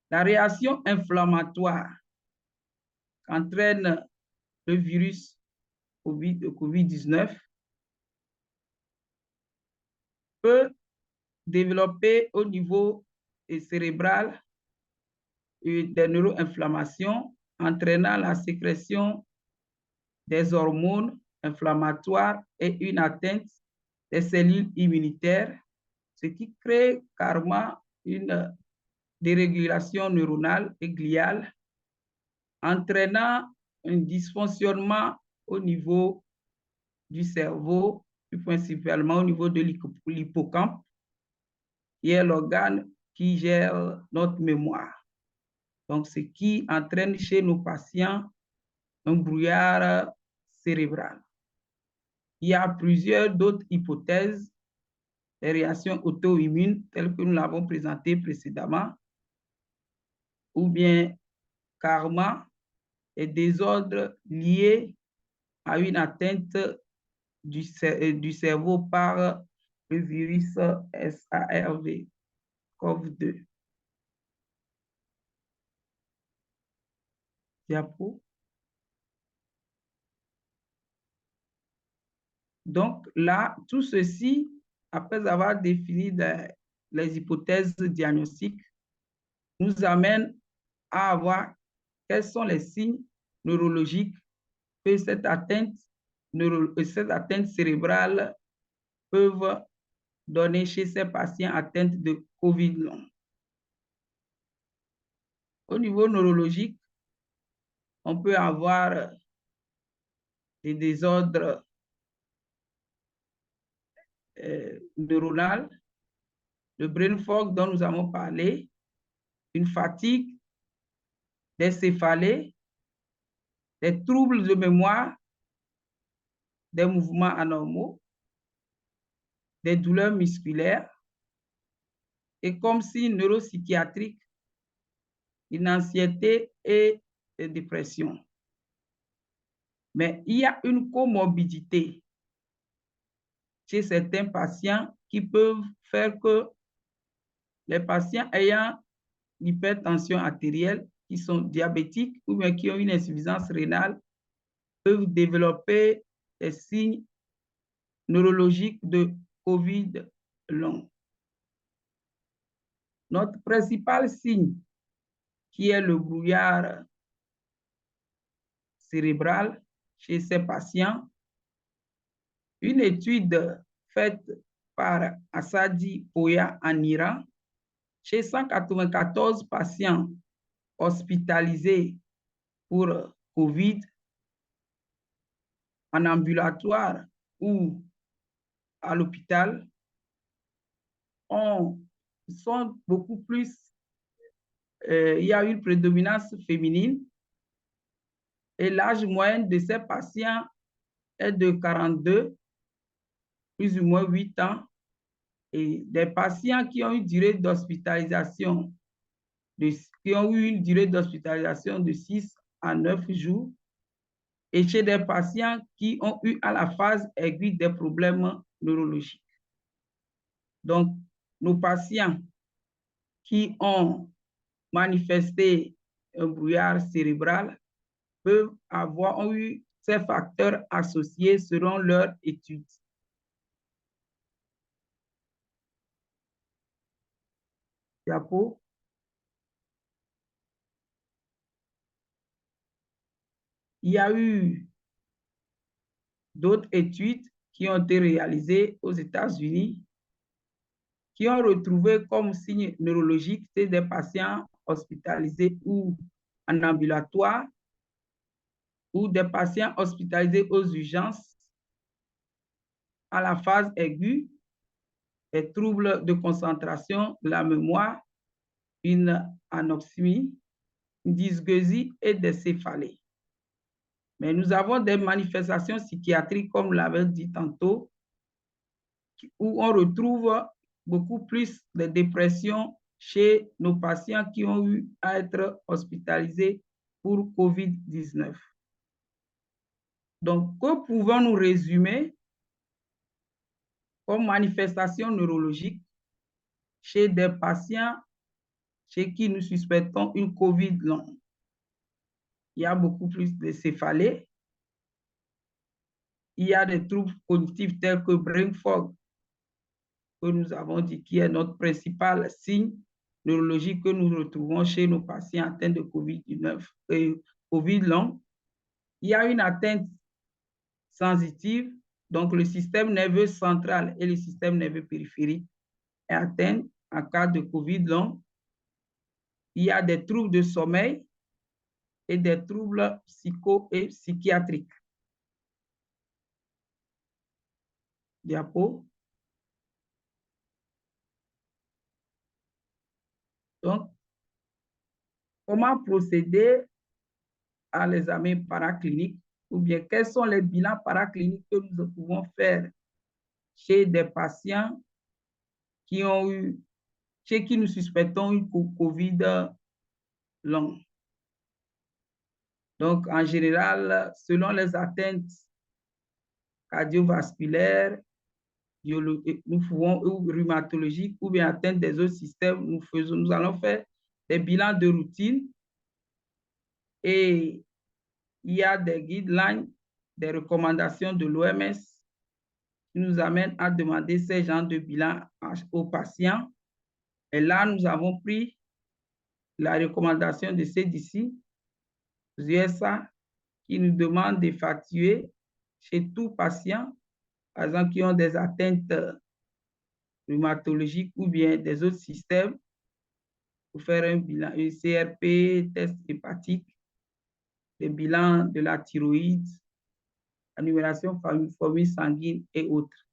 La réaction inflammatoire qu'entraîne le virus COVID-19 peut développer au niveau cérébral des neuroinflammations entraînant la sécrétion des hormones inflammatoires et une atteinte des cellules immunitaires, ce qui crée carrément une dérégulation neuronale et gliale, entraînant un dysfonctionnement au niveau du cerveau, plus principalement au niveau de l'hippocampe, qui est l'organe qui gère notre mémoire. Donc, ce qui entraîne chez nos patients un brouillard cérébral. Il y a plusieurs d'autres hypothèses, les réactions auto-immunes telles que nous l'avons présentées précédemment, ou bien karma et désordres liés à une atteinte du cerveau par le virus SARS-CoV-2. Diapo. Donc là, tout ceci, après avoir défini les hypothèses diagnostiques, nous amène à voir quels sont les signes neurologiques que cette atteinte cérébrale peuvent donner chez ces patients atteints de COVID long. Au niveau neurologique, on peut avoir des désordres neuronaux, le brain fog dont nous avons parlé, une fatigue, des céphalées, des troubles de mémoire, des mouvements anormaux, des douleurs musculaires, et comme signe neuropsychiatrique, une anxiété et des dépressions. Mais il y a une comorbidité chez certains patients qui peuvent faire que les patients ayant l'hypertension artérielle, qui sont diabétiques ou bien qui ont une insuffisance rénale, peuvent développer des signes neurologiques de COVID long. Notre principal signe, qui est le brouillard cérébral chez ces patients, une étude faite par Assadi Poya en Iran, chez 194 patients hospitalisés pour COVID en ambulatoire ou à l'hôpital, sont beaucoup plus, il y a une prédominance féminine et l'âge moyen de ces patients est de 42, plus ou moins 8 ans, et des patients qui ont une durée d'hospitalisation de 6 à 9 jours, et chez des patients qui ont eu à la phase aiguë des problèmes neurologiques. Donc, nos patients qui ont manifesté un brouillard cérébral ont eu ces facteurs associés selon leur étude. Diapo. Il y a eu d'autres études qui ont été réalisées aux États-Unis qui ont retrouvé comme signe neurologique des patients hospitalisés ou en ambulatoire ou des patients hospitalisés aux urgences à la phase aiguë, des troubles de concentration de la mémoire, une anoxie, une dysgeusie et des céphalées. Mais nous avons des manifestations psychiatriques, comme l'avait dit tantôt, où on retrouve beaucoup plus de dépression chez nos patients qui ont eu à être hospitalisés pour COVID-19. Donc, que pouvons-nous résumer comme manifestation neurologique chez des patients chez qui nous suspectons une COVID long? Il y a beaucoup plus de céphalées. Il y a des troubles cognitifs tels que brain fog, que nous avons dit qui est notre principal signe neurologique que nous retrouvons chez nos patients atteints de COVID-19 et COVID long. Il y a une atteinte sensitive, donc le système nerveux central et le système nerveux périphérique est atteint en cas de COVID long. Il y a des troubles de sommeil et des troubles psycho et psychiatriques. Diapo. Donc, comment procéder à l'examen paraclinique ou bien quels sont les bilans paracliniques que nous pouvons faire chez des patients qui ont eu, chez qui nous suspectons une COVID long. Donc, en général, selon les atteintes cardiovasculaires, nous pouvons, ou rhumatologiques, ou bien atteintes des autres systèmes, nous allons faire des bilans de routine et il y a des guidelines, des recommandations de l'OMS qui nous amènent à demander ces genres de bilans aux patients. Et là, nous avons pris la recommandation de CDC, aux USA, qui nous demande d'effectuer chez tout patient, par exemple, qui ont des atteintes rhumatologiques ou bien des autres systèmes, pour faire un bilan, un CRP, test hépatique, des bilans de la thyroïde, la numération formule sanguine et autres.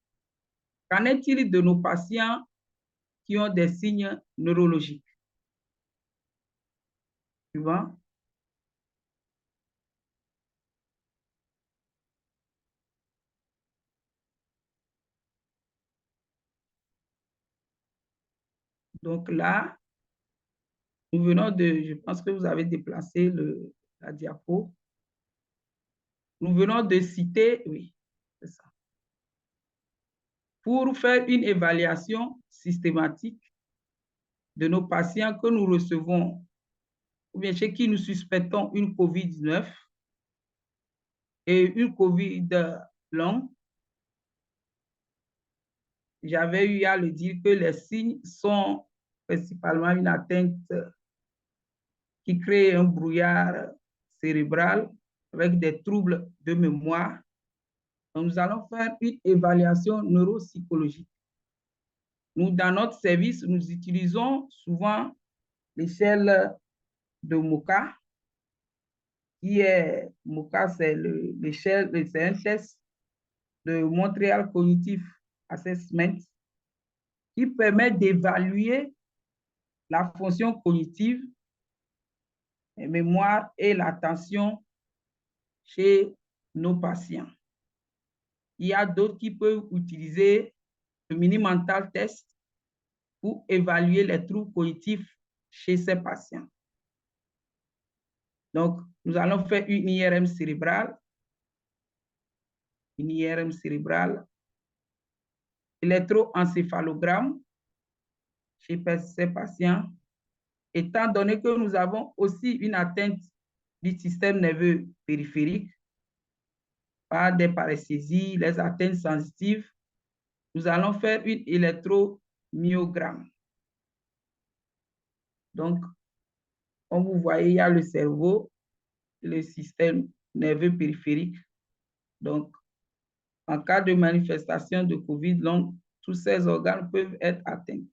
Qu'en est-il de nos patients qui ont des signes neurologiques? Suivant. Donc là, nous venons de, je pense que vous avez déplacé la diapo. Nous venons de citer, oui, c'est ça. Pour faire une évaluation systématique de nos patients que nous recevons, ou bien chez qui nous suspectons une COVID-19 et une COVID longue, j'avais eu à le dire que les signes sont principalement une atteinte qui crée un brouillard cérébral avec des troubles de mémoire. Donc, nous allons faire une évaluation neuropsychologique. Nous, dans notre service, nous utilisons souvent l'échelle de MOCA, qui est, MOCA, c'est l'échelle, c'est un test de Montreal Cognitive Assessment qui permet d'évaluer la fonction cognitive, la mémoire et l'attention chez nos patients. Il y a d'autres qui peuvent utiliser le mini-mental test pour évaluer les troubles cognitifs chez ces patients. Donc, nous allons faire une IRM cérébrale, électroencéphalogramme chez ces patients, étant donné que nous avons aussi une atteinte du système nerveux périphérique par des paresthésies, les atteintes sensitives, nous allons faire une électromyogramme. Donc, comme vous voyez, il y a le cerveau, le système nerveux périphérique. Donc, en cas de manifestation de COVID longue, tous ces organes peuvent être atteints.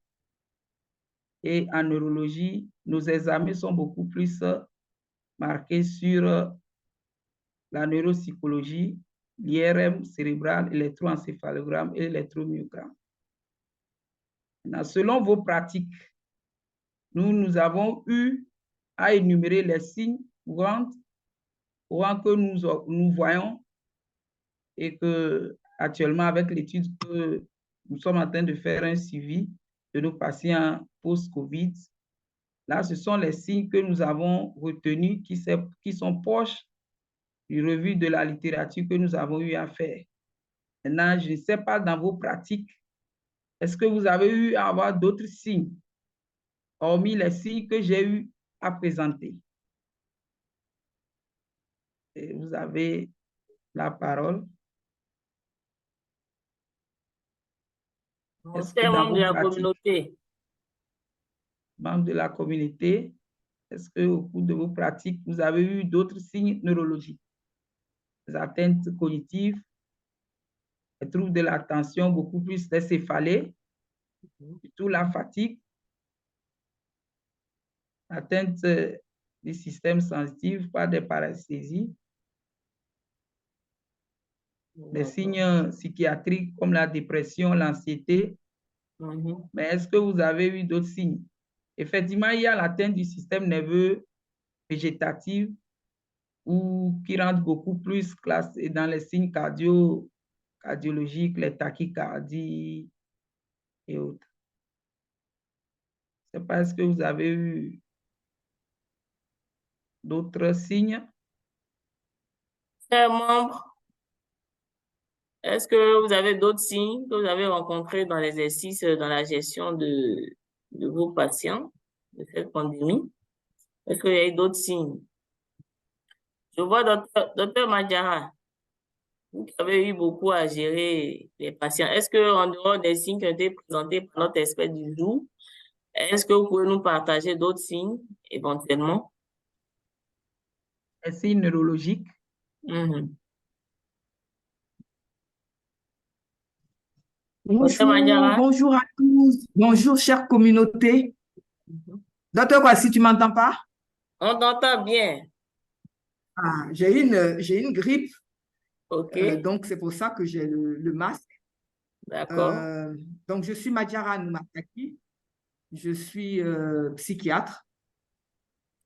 Et en neurologie, nos examens sont beaucoup plus marqués sur la neuropsychologie, l'IRM cérébral, l'électroencéphalogramme et l'électromyogramme. Selon vos pratiques, nous avons eu à énumérer les signes courants que nous voyons et que actuellement, avec l'étude que nous sommes en train de faire un suivi de nos patients post-COVID, là, ce sont les signes que nous avons retenus qui sont proches du revue de la littérature que nous avons eu à faire. Maintenant, je ne sais pas dans vos pratiques, est-ce que vous avez eu à avoir d'autres signes, hormis les signes que j'ai eu à présenter? Et vous avez la parole. C'est membre de la communauté. Membre de la communauté, est-ce qu'au cours de vos pratiques, vous avez eu d'autres signes neurologiques? Les atteintes cognitives, les troubles de l'attention, beaucoup plus les céphalées, surtout la fatigue, atteinte du système sensitif par des paresthésies, des signes psychiatriques comme la dépression, l'anxiété. Mais est-ce que vous avez eu d'autres signes? Effectivement, il y a l'atteinte du système nerveux végétatif ou qui rentre beaucoup plus classé dans les signes cardiologiques, les tachycardies et autres. Je ne sais pas, est-ce que vous avez eu d'autres signes? Chers membres, est-ce que vous avez d'autres signes que vous avez rencontrés dans l'exercice, dans la gestion de vos patients de cette pandémie? Est-ce qu'il y a eu d'autres signes? Je vois docteur Madjara, vous qui avez eu beaucoup à gérer les patients. Est-ce qu'en dehors des signes qui ont été présentés par notre expert du jour, est-ce que vous pouvez nous partager d'autres signes éventuellement? Les signes neurologiques. Bonjour à tous. Bonjour, chère communauté. Docteur Kwasi, tu m'entends pas? On t'entend bien. Ah, j'ai une grippe. OK. Donc, c'est pour ça que j'ai le masque. D'accord. Donc, je suis Madjara Noumataki. Je suis psychiatre.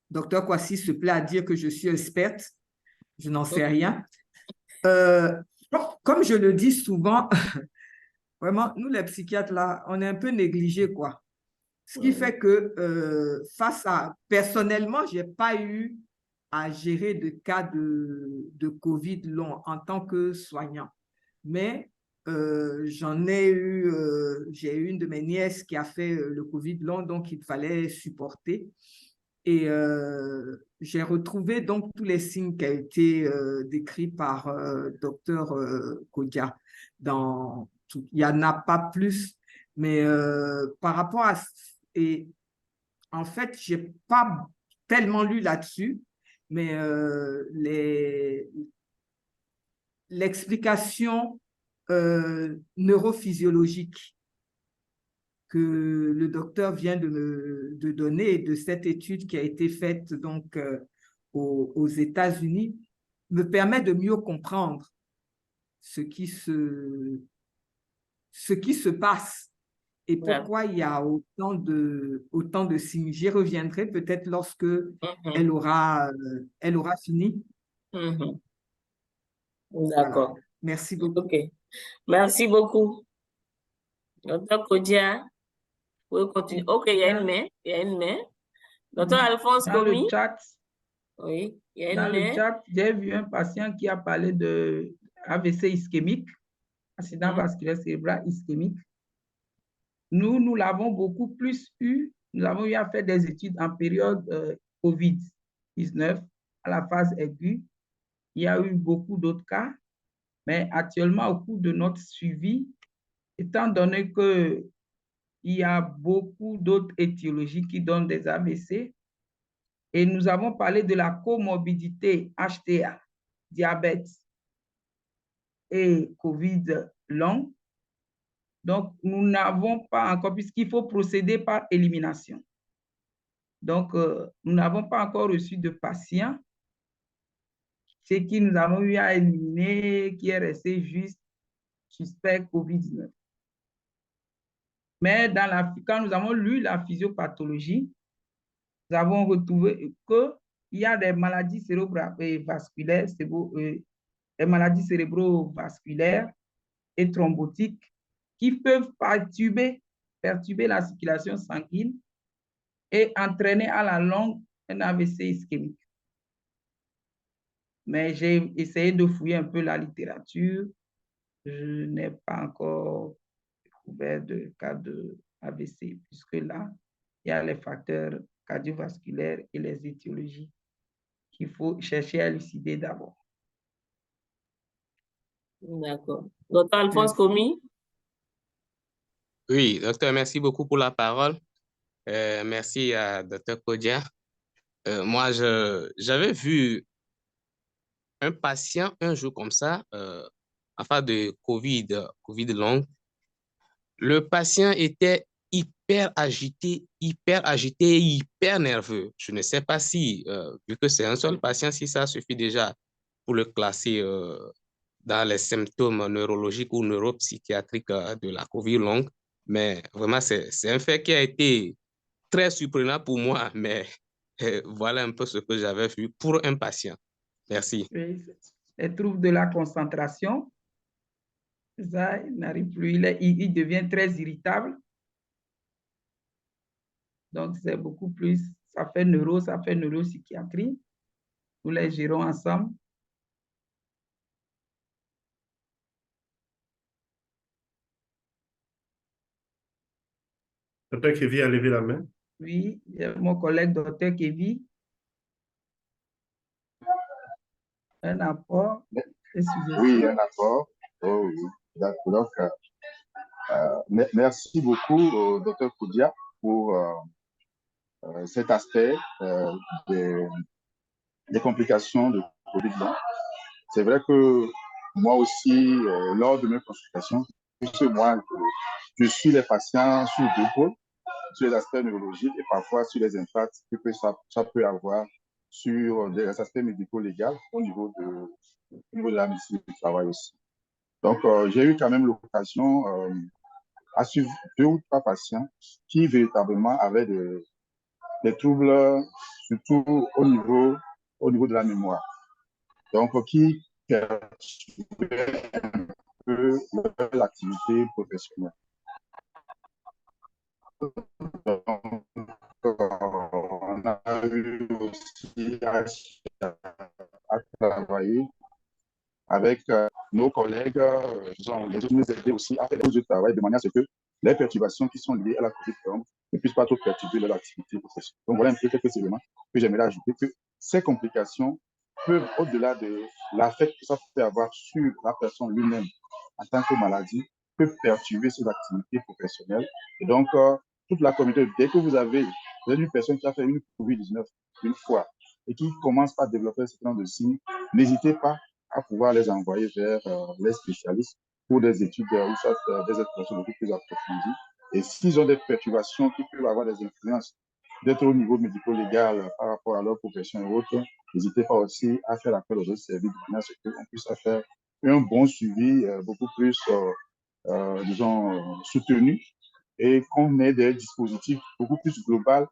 Docteur Kwasi se plaît à dire que je suis experte. Je n'en sais rien. Comme je le dis souvent, vraiment, nous les psychiatres là, on est un peu négligés, quoi. Ce qui fait que personnellement, je n'ai pas eu à gérer de cas de COVID long en tant que soignant. Mais j'ai eu une de mes nièces qui a fait le COVID long, donc il fallait supporter. Et j'ai retrouvé donc tous les signes qui ont été décrits par docteur Kodia. Il n'y en a pas plus, mais par rapport à... Et en fait, je n'ai pas tellement lu là-dessus, mais l'explication neurophysiologique que le docteur vient de donner de cette étude qui a été faite donc, aux États-Unis me permet de mieux comprendre ce qui se passe et pourquoi il y a autant de signes. J'y reviendrai peut-être lorsque elle aura fini. D'accord. Voilà. Merci beaucoup. OK. Merci beaucoup. Docteur Kodia, vous pouvez continuer. OK, il y a une main. Il y a une main. Docteur Alphonse Komi. Dans le chat, oui, il y a une dans main. le chat, j'ai vu un patient qui a parlé de AVC ischémique, accident vasculaire cérébral ischémique. Nous l'avons beaucoup plus eu. Nous avons eu à faire des études en période COVID-19, à la phase aiguë. Il y a eu beaucoup d'autres cas, mais actuellement, au cours de notre suivi, étant donné qu'il y a beaucoup d'autres étiologies qui donnent des AVC, et nous avons parlé de la comorbidité HTA, diabète et COVID long. Donc, nous n'avons pas encore, puisqu'il faut procéder par élimination. Donc, nous n'avons pas encore reçu de patients chez qui nous avons eu à éliminer, qui est resté juste suspect COVID-19. Mais quand nous avons lu la physiopathologie, nous avons retrouvé qu'il y a des maladies cérébrovasculaires, des maladies cérébrovasculaires et thrombotiques qui peuvent perturber la circulation sanguine et entraîner à la longue un AVC ischémique. Mais j'ai essayé de fouiller un peu la littérature. Je n'ai pas encore découvert de cas de AVC, puisque là, il y a les facteurs cardiovasculaires et les étiologies qu'il faut chercher à élucider d'abord. D'accord. Docteur Alphonse Komi. Oui, docteur, merci beaucoup pour la parole. Merci à docteur Kodia. Moi, j'avais vu un patient un jour comme ça, afin de COVID long. Le patient était hyper agité, hyper nerveux. Je ne sais pas si, vu que c'est un seul patient, si ça suffit déjà pour le classer dans les symptômes neurologiques ou neuropsychiatriques de la COVID longue. Mais vraiment, c'est un fait qui a été très surprenant pour moi, mais voilà un peu ce que j'avais vu pour un patient. Merci. Oui, les troubles de la concentration, ça, il n'arrive plus, il devient très irritable. Donc, c'est beaucoup plus, ça fait neuropsychiatrie. Nous les gérons ensemble. Docteur Kevin a levé la main. Oui, mon collègue docteur Kevin. Un apport. Oui, un apport. Oh, oui. D'accord. Donc, merci beaucoup, docteur Koudia, pour cet aspect des complications de COVID-19. C'est vrai que moi aussi, lors de mes consultations, je suis les patients sur deux pôles, sur les aspects neurologiques et parfois sur les impacts que ça peut avoir sur des aspects médico-légaux au niveau de la médecine du travail aussi. Donc, j'ai eu quand même l'occasion à suivre 2 ou 3 patients qui véritablement avaient des troubles, surtout au niveau de la mémoire. Donc, qui perturbaient un peu l'activité professionnelle. Donc, on a eu aussi à travailler avec nos collègues, les autres nous aider aussi à faire des travail de manière à ce que les perturbations qui sont liées à la COVID ne puissent pas trop perturber leur activité professionnelle. Donc voilà un peu quelques éléments que j'aimerais ajouter, que ces complications peuvent, au-delà de l'affect que ça peut avoir sur la personne lui-même en tant que maladie, peuvent perturber ses activités professionnelles. Et donc, toute la communauté, dès que vous avez une personne qui a fait une COVID-19 une fois et qui commence à développer ce genre de signes, n'hésitez pas à pouvoir les envoyer vers les spécialistes pour des études ou soit des explorations beaucoup plus approfondies. Et s'ils ont des perturbations qui peuvent avoir des influences d'être au niveau médico-légal par rapport à leur profession et autres, n'hésitez pas aussi à faire appel aux autres services de manière à ce qu'on puisse faire un bon suivi beaucoup plus, disons, soutenu et qu'on ait des dispositifs beaucoup plus globaux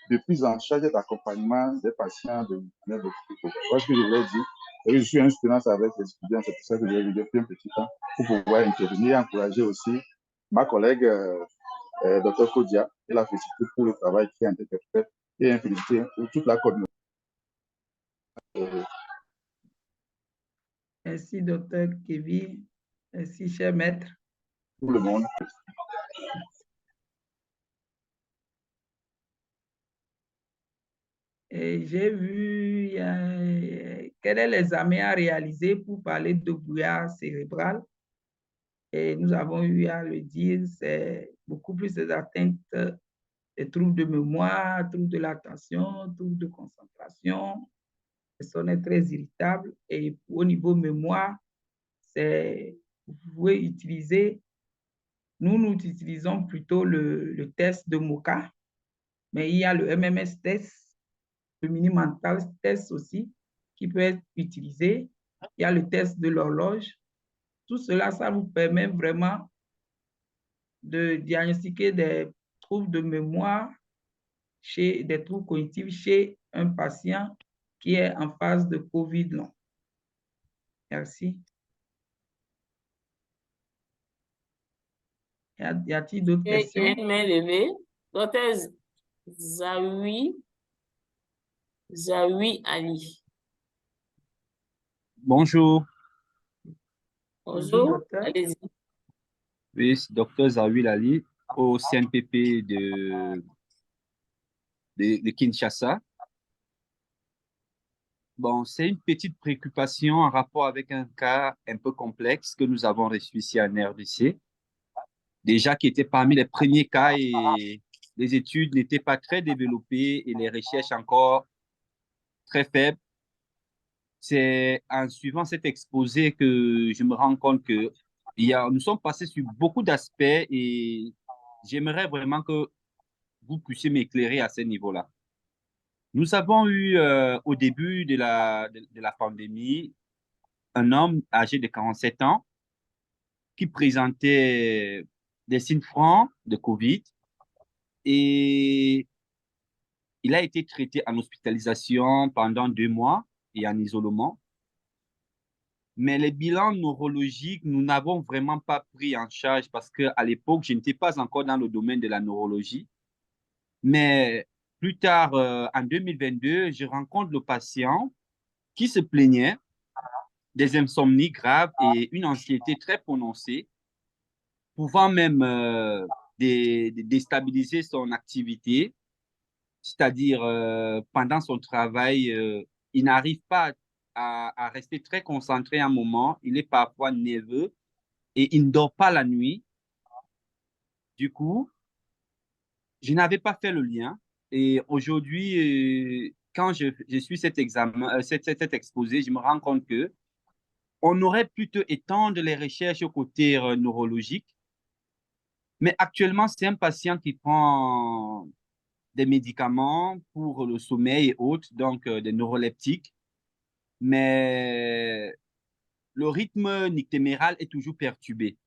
de prise en charge et d'accompagnement des patients de manière beaucoup plus globale. Voilà ce que je voulais dire. Et je suis en soutenance avec les étudiants, c'est pour ça que je vais vous dire un petit temps pour pouvoir intervenir et encourager aussi ma collègue Dr Kodia et la féliciter pour le travail qui est en train d'être fait et féliciter toute la communauté. Merci, docteur Kevin. Merci, cher maître. Tout le monde. Et j'ai vu quel est l'examen à réaliser pour parler de brouillard cérébral. Et nous avons eu à le dire, c'est beaucoup plus des atteintes, des troubles de mémoire, troubles de l'attention, troubles de concentration. La personne est très irritable. Et au niveau mémoire, vous pouvez utiliser, nous utilisons plutôt le test de MOCA, mais il y a le MMS test, le mini mental test aussi, qui peut être utilisé. Il y a le test de l'horloge. Tout cela, ça vous permet vraiment de diagnostiquer des troubles de mémoire, des troubles cognitifs chez un patient qui est en phase de COVID long. Merci. Y a-t-il d'autres questions? Une main levée. Docteur Zawi Ali. Bonjour. Bonjour, allez-y. Oui, docteur Zawi Ali au CNPP de Kinshasa. Bon, c'est une petite préoccupation en rapport avec un cas un peu complexe que nous avons reçu ici en RDC. Déjà qui était parmi les premiers cas et les études n'étaient pas très développées et les recherches encore très faibles. C'est en suivant cet exposé que je me rends compte que nous sommes passés sur beaucoup d'aspects et j'aimerais vraiment que vous puissiez m'éclairer à ce niveau-là. Nous avons eu au début de la pandémie un homme âgé de 47 ans qui présentait des signes francs de COVID et Il a été traité en hospitalisation pendant 2 mois et en isolement. Mais les bilans neurologiques, nous n'avons vraiment pas pris en charge parce qu'à l'époque, je n'étais pas encore dans le domaine de la neurologie. Mais plus tard, en 2022, je rencontre le patient qui se plaignait des insomnies graves et une anxiété très prononcée, pouvant même déstabiliser son activité, c'est-à-dire pendant son travail, il n'arrive pas à rester très concentré un moment, il est parfois nerveux et il ne dort pas la nuit. Du coup, je n'avais pas fait le lien et aujourd'hui, quand je suis cet examen, cet exposé, je me rends compte que on aurait plutôt étendre les recherches au côté neurologique. Mais actuellement, c'est un patient qui prend des médicaments pour le sommeil et autres, donc des neuroleptiques. Mais le rythme nictéméral est toujours perturbé.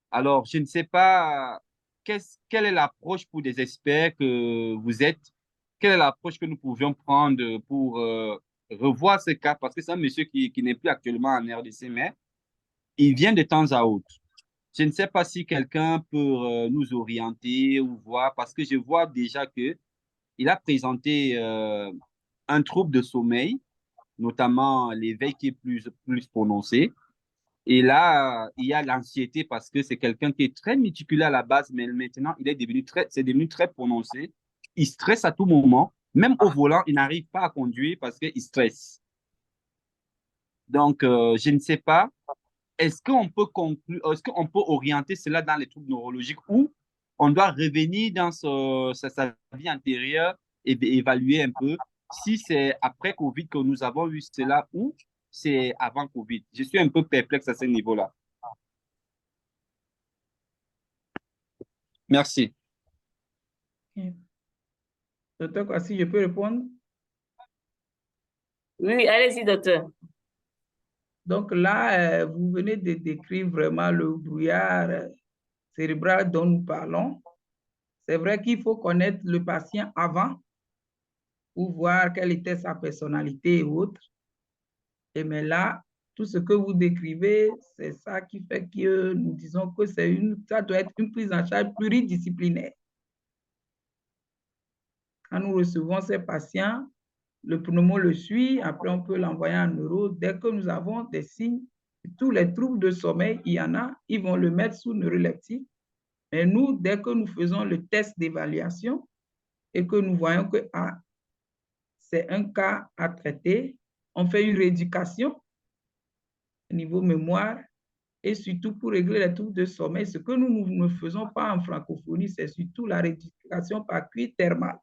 Alors, je ne sais pas quelle est l'approche pour des experts que vous êtes, quelle est l'approche que nous pouvions prendre pour revoir ce cas, parce que c'est un monsieur qui n'est plus actuellement en RDC, mais il vient de temps à autre. Je ne sais pas si quelqu'un peut nous orienter ou voir, parce que je vois déjà qu'il a présenté un trouble de sommeil, notamment l'éveil qui est plus prononcé. Et là, il y a l'anxiété parce que c'est quelqu'un qui est très méticuleux à la base, mais maintenant, c'est devenu très prononcé. Il stresse à tout moment. Même au volant, il n'arrive pas à conduire parce qu'il stresse. Donc, je ne sais pas. Est-ce qu'on peut orienter cela dans les troubles neurologiques ou on doit revenir dans sa vie antérieure et évaluer un peu si c'est après Covid que nous avons eu cela ou c'est avant Covid. Je suis un peu perplexe à ce niveau-là. Merci. Okay. Docteur Kwasi, je peux répondre? Oui, allez-y, docteur. Donc là, vous venez de décrire vraiment le brouillard cérébral dont nous parlons. C'est vrai qu'il faut connaître le patient avant pour voir quelle était sa personnalité et autres. Et mais là, tout ce que vous décrivez, c'est ça qui fait que nous disons que ça doit être une prise en charge pluridisciplinaire. Quand nous recevons ces patients, le pneumo le suit, après on peut l'envoyer en neuro. Dès que nous avons des signes, tous les troubles de sommeil, il y en a, ils vont le mettre sous neuroleptique. Mais nous, dès que nous faisons le test d'évaluation et que nous voyons que c'est un cas à traiter, on fait une rééducation au niveau mémoire et surtout pour régler les troubles de sommeil. Ce que nous ne faisons pas en francophonie, c'est surtout la rééducation par cuir thermal.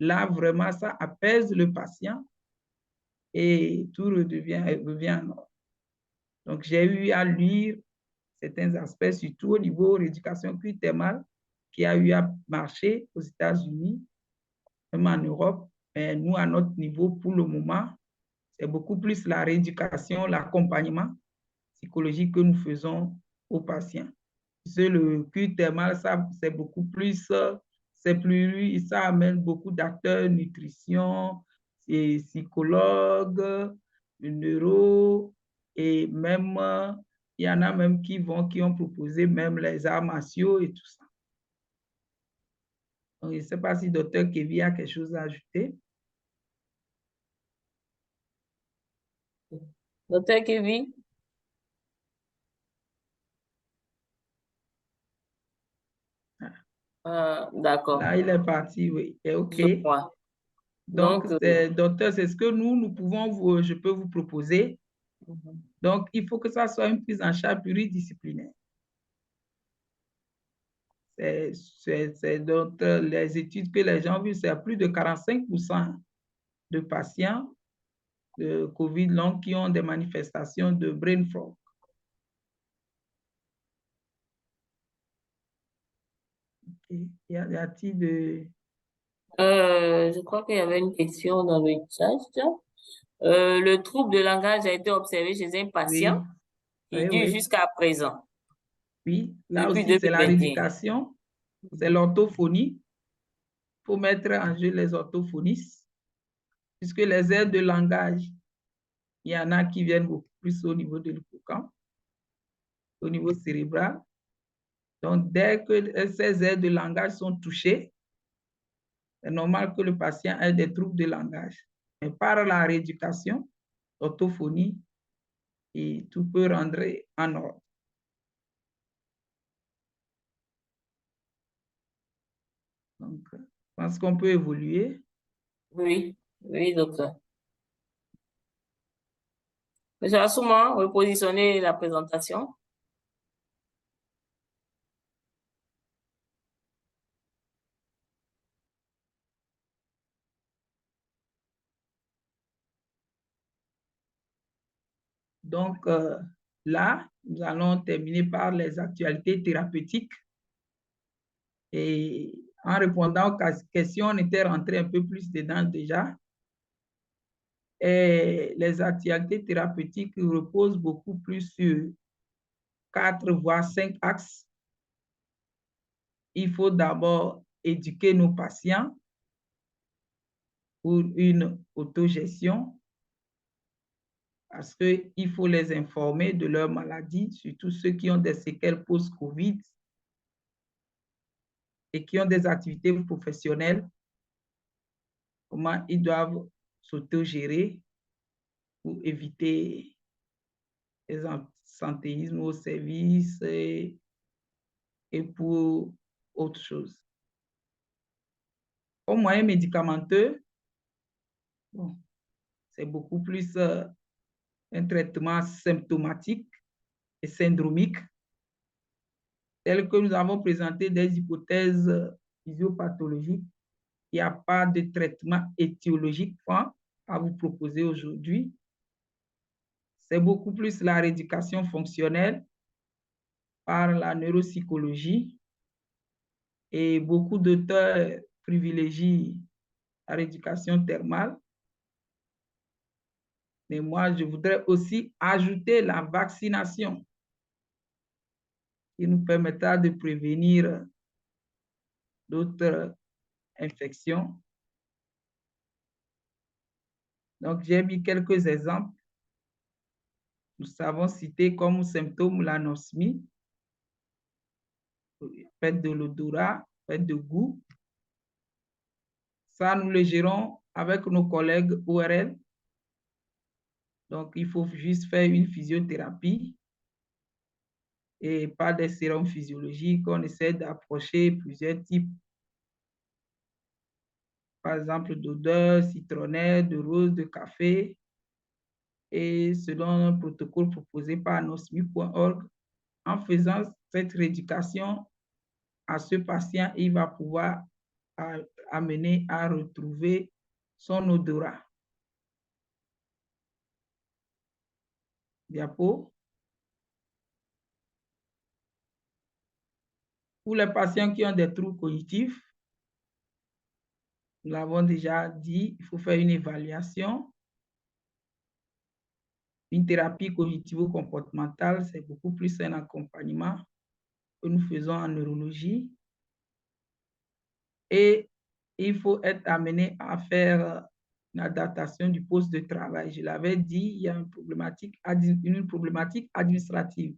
Là, vraiment, ça apaise le patient et tout revient en ordre. Donc, j'ai eu à lire certains aspects, surtout au niveau rééducation cuir thermal, qui a eu à marcher aux États-Unis, même en Europe. Mais nous, à notre niveau, pour le moment, c'est beaucoup plus la rééducation, l'accompagnement psychologique que nous faisons aux patients. C'est le cuir thermal, ça, c'est beaucoup plus, ça amène beaucoup d'acteurs, nutrition, et psychologues, neuro, et même, il y en a même qui ont proposé même les arts martiaux et tout ça. Donc, je ne sais pas si Dr. Kevin a quelque chose à ajouter. Dr. Kevin? D'accord. Là, il est parti, oui. Et OK. Donc, docteur, c'est ce que nous pouvons je peux vous proposer. Donc, il faut que ça soit une prise en charge pluridisciplinaire. C'est donc les études que les gens ont vues, c'est plus de 45% de patients de COVID long qui ont des manifestations de brain fog. Okay. Y a-t-il de... Je crois qu'il y avait une question dans le chat. Le trouble de langage a été observé chez un patient qui dure jusqu'à présent. Oui, là aussi, c'est la rééducation, c'est l'orthophonie. faut mettre en jeu les orthophonistes, puisque les aides de langage, il y en a qui viennent beaucoup plus au niveau de l'hippocampe, au niveau cérébral. Donc, dès que ces aides de langage sont touchées, c'est normal que le patient ait des troubles de langage. Mais par la rééducation, l'orthophonie, et tout peut rentrer en ordre. Donc, je pense qu'on peut évoluer. Oui, oui, docteur. Monsieur Assouma, repositionnez la présentation. Donc, là, nous allons terminer par les actualités thérapeutiques. Et en répondant aux questions, on était rentré un peu plus dedans déjà. Et les actualités thérapeutiques reposent beaucoup plus sur 4 voire 5 axes. Il faut d'abord éduquer nos patients pour une autogestion, parce qu'il faut les informer de leur maladie, surtout ceux qui ont des séquelles post-Covid et qui ont des activités professionnelles, comment ils doivent s'autogérer pour éviter les absentéismes au service et pour autre chose. Au moyen médicamenteux, bon, c'est beaucoup plus un traitement symptomatique et syndromique, tel que nous avons présenté des hypothèses physiopathologiques. Il n'y a pas de traitement étiologique à vous proposer aujourd'hui. C'est beaucoup plus la rééducation fonctionnelle par la neuropsychologie, et beaucoup d'auteurs privilégient la rééducation thermale. Mais moi, je voudrais aussi ajouter la vaccination qui nous permettra de prévenir d'autres infections. Donc, j'ai mis quelques exemples. Nous savons citer comme symptôme l'anosmie, perte de l'odorat, perte de goût. Ça, nous le gérons avec nos collègues ORL. Donc, il faut juste faire une physiothérapie et pas des sérums physiologiques. On essaie d'approcher plusieurs types, par exemple d'odeur, citronnelle, de rose, de café. Et selon un protocole proposé par anosmie.org, en faisant cette rééducation à ce patient, il va pouvoir amener à retrouver son odorat. Diapo. Pour les patients qui ont des troubles cognitifs, nous l'avons déjà dit, il faut faire une évaluation. Une thérapie cognitivo-comportementale, c'est beaucoup plus un accompagnement que nous faisons en neurologie. Et il faut être amené à faire une adaptation du poste de travail. Je l'avais dit, il y a une problématique administrative.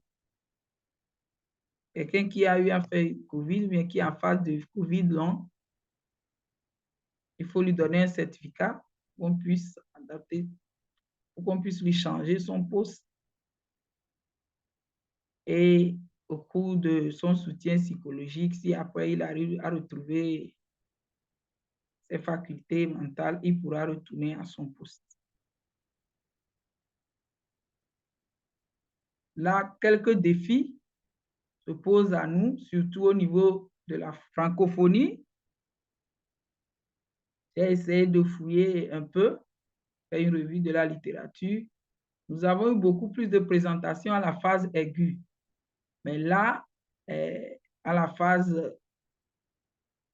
Quelqu'un qui a eu un fait Covid, mais qui est en phase de Covid long, il faut lui donner un certificat pour qu'on puisse adapter, pour qu'on puisse lui changer son poste. Et au cours de son soutien psychologique, si après il arrive à retrouver ses facultés mentales, il pourra retourner à son poste. Là, quelques défis se posent à nous, surtout au niveau de la francophonie. J'ai essayé de fouiller un peu, faire une revue de la littérature. Nous avons eu beaucoup plus de présentations à la phase aiguë. Mais là, à la phase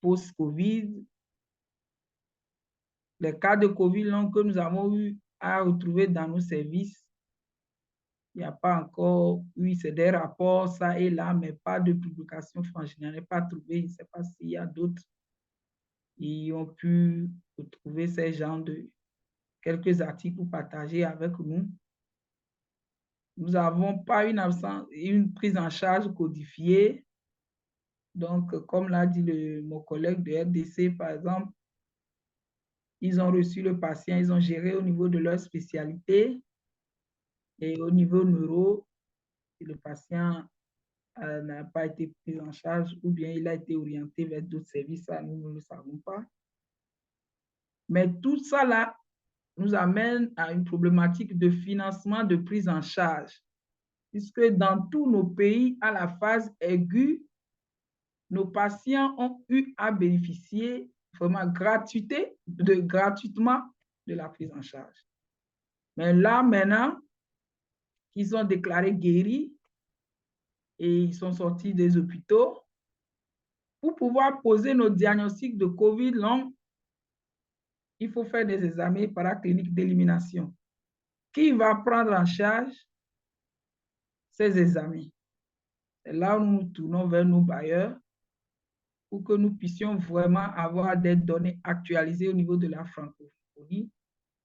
post-Covid, les cas de Covid long que nous avons eu à retrouver dans nos services, il n'y a pas encore, oui, c'est des rapports, ça et là, mais pas de publication, franchement, je n'ai pas trouvé, je ne sais pas s'il y a d'autres qui ont pu retrouver ces genres de quelques articles partagés avec nous. Nous n'avons pas une prise en charge codifiée. Donc, comme l'a dit mon collègue de RDC, par exemple, ils ont reçu le patient, ils ont géré au niveau de leur spécialité et au niveau neuro, le patient n'a pas été pris en charge ou bien il a été orienté vers d'autres services, ça nous ne le savons pas. Mais tout ça là nous amène à une problématique de financement de prise en charge, puisque dans tous nos pays, à la phase aiguë, nos patients ont eu à bénéficier vraiment gratuitement de la prise en charge. Mais là, maintenant, qu'ils sont déclarés guéris et ils sont sortis des hôpitaux, pour pouvoir poser nos diagnostics de COVID long, il faut faire des examens paracliniques d'élimination. Qui va prendre en charge ces examens? C'est là où nous nous tournons vers nos bailleurs pour que nous puissions vraiment avoir des données actualisées au niveau de la francophonie.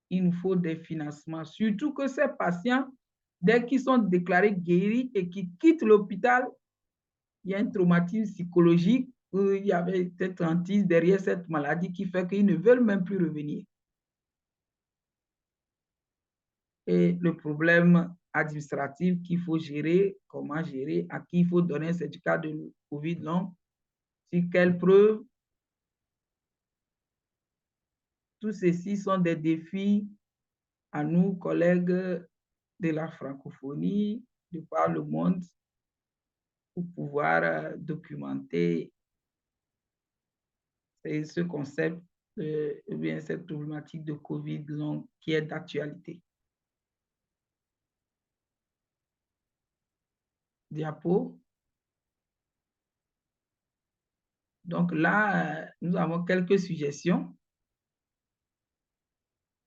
Il nous faut des financements, surtout que ces patients, dès qu'ils sont déclarés guéris et qu'ils quittent l'hôpital, il y a un traumatisme psychologique, il y avait cette hantise derrière cette maladie qui fait qu'ils ne veulent même plus revenir. Et le problème administratif qu'il faut gérer, comment gérer, à qui il faut donner un certificat de COVID long, sur quelle preuve. Tout ceci sont des défis à nous, collègues de la francophonie, de par le monde, pour pouvoir documenter ce concept, ou bien cette problématique de COVID long qui est d'actualité. Diapo. Donc là, nous avons quelques suggestions.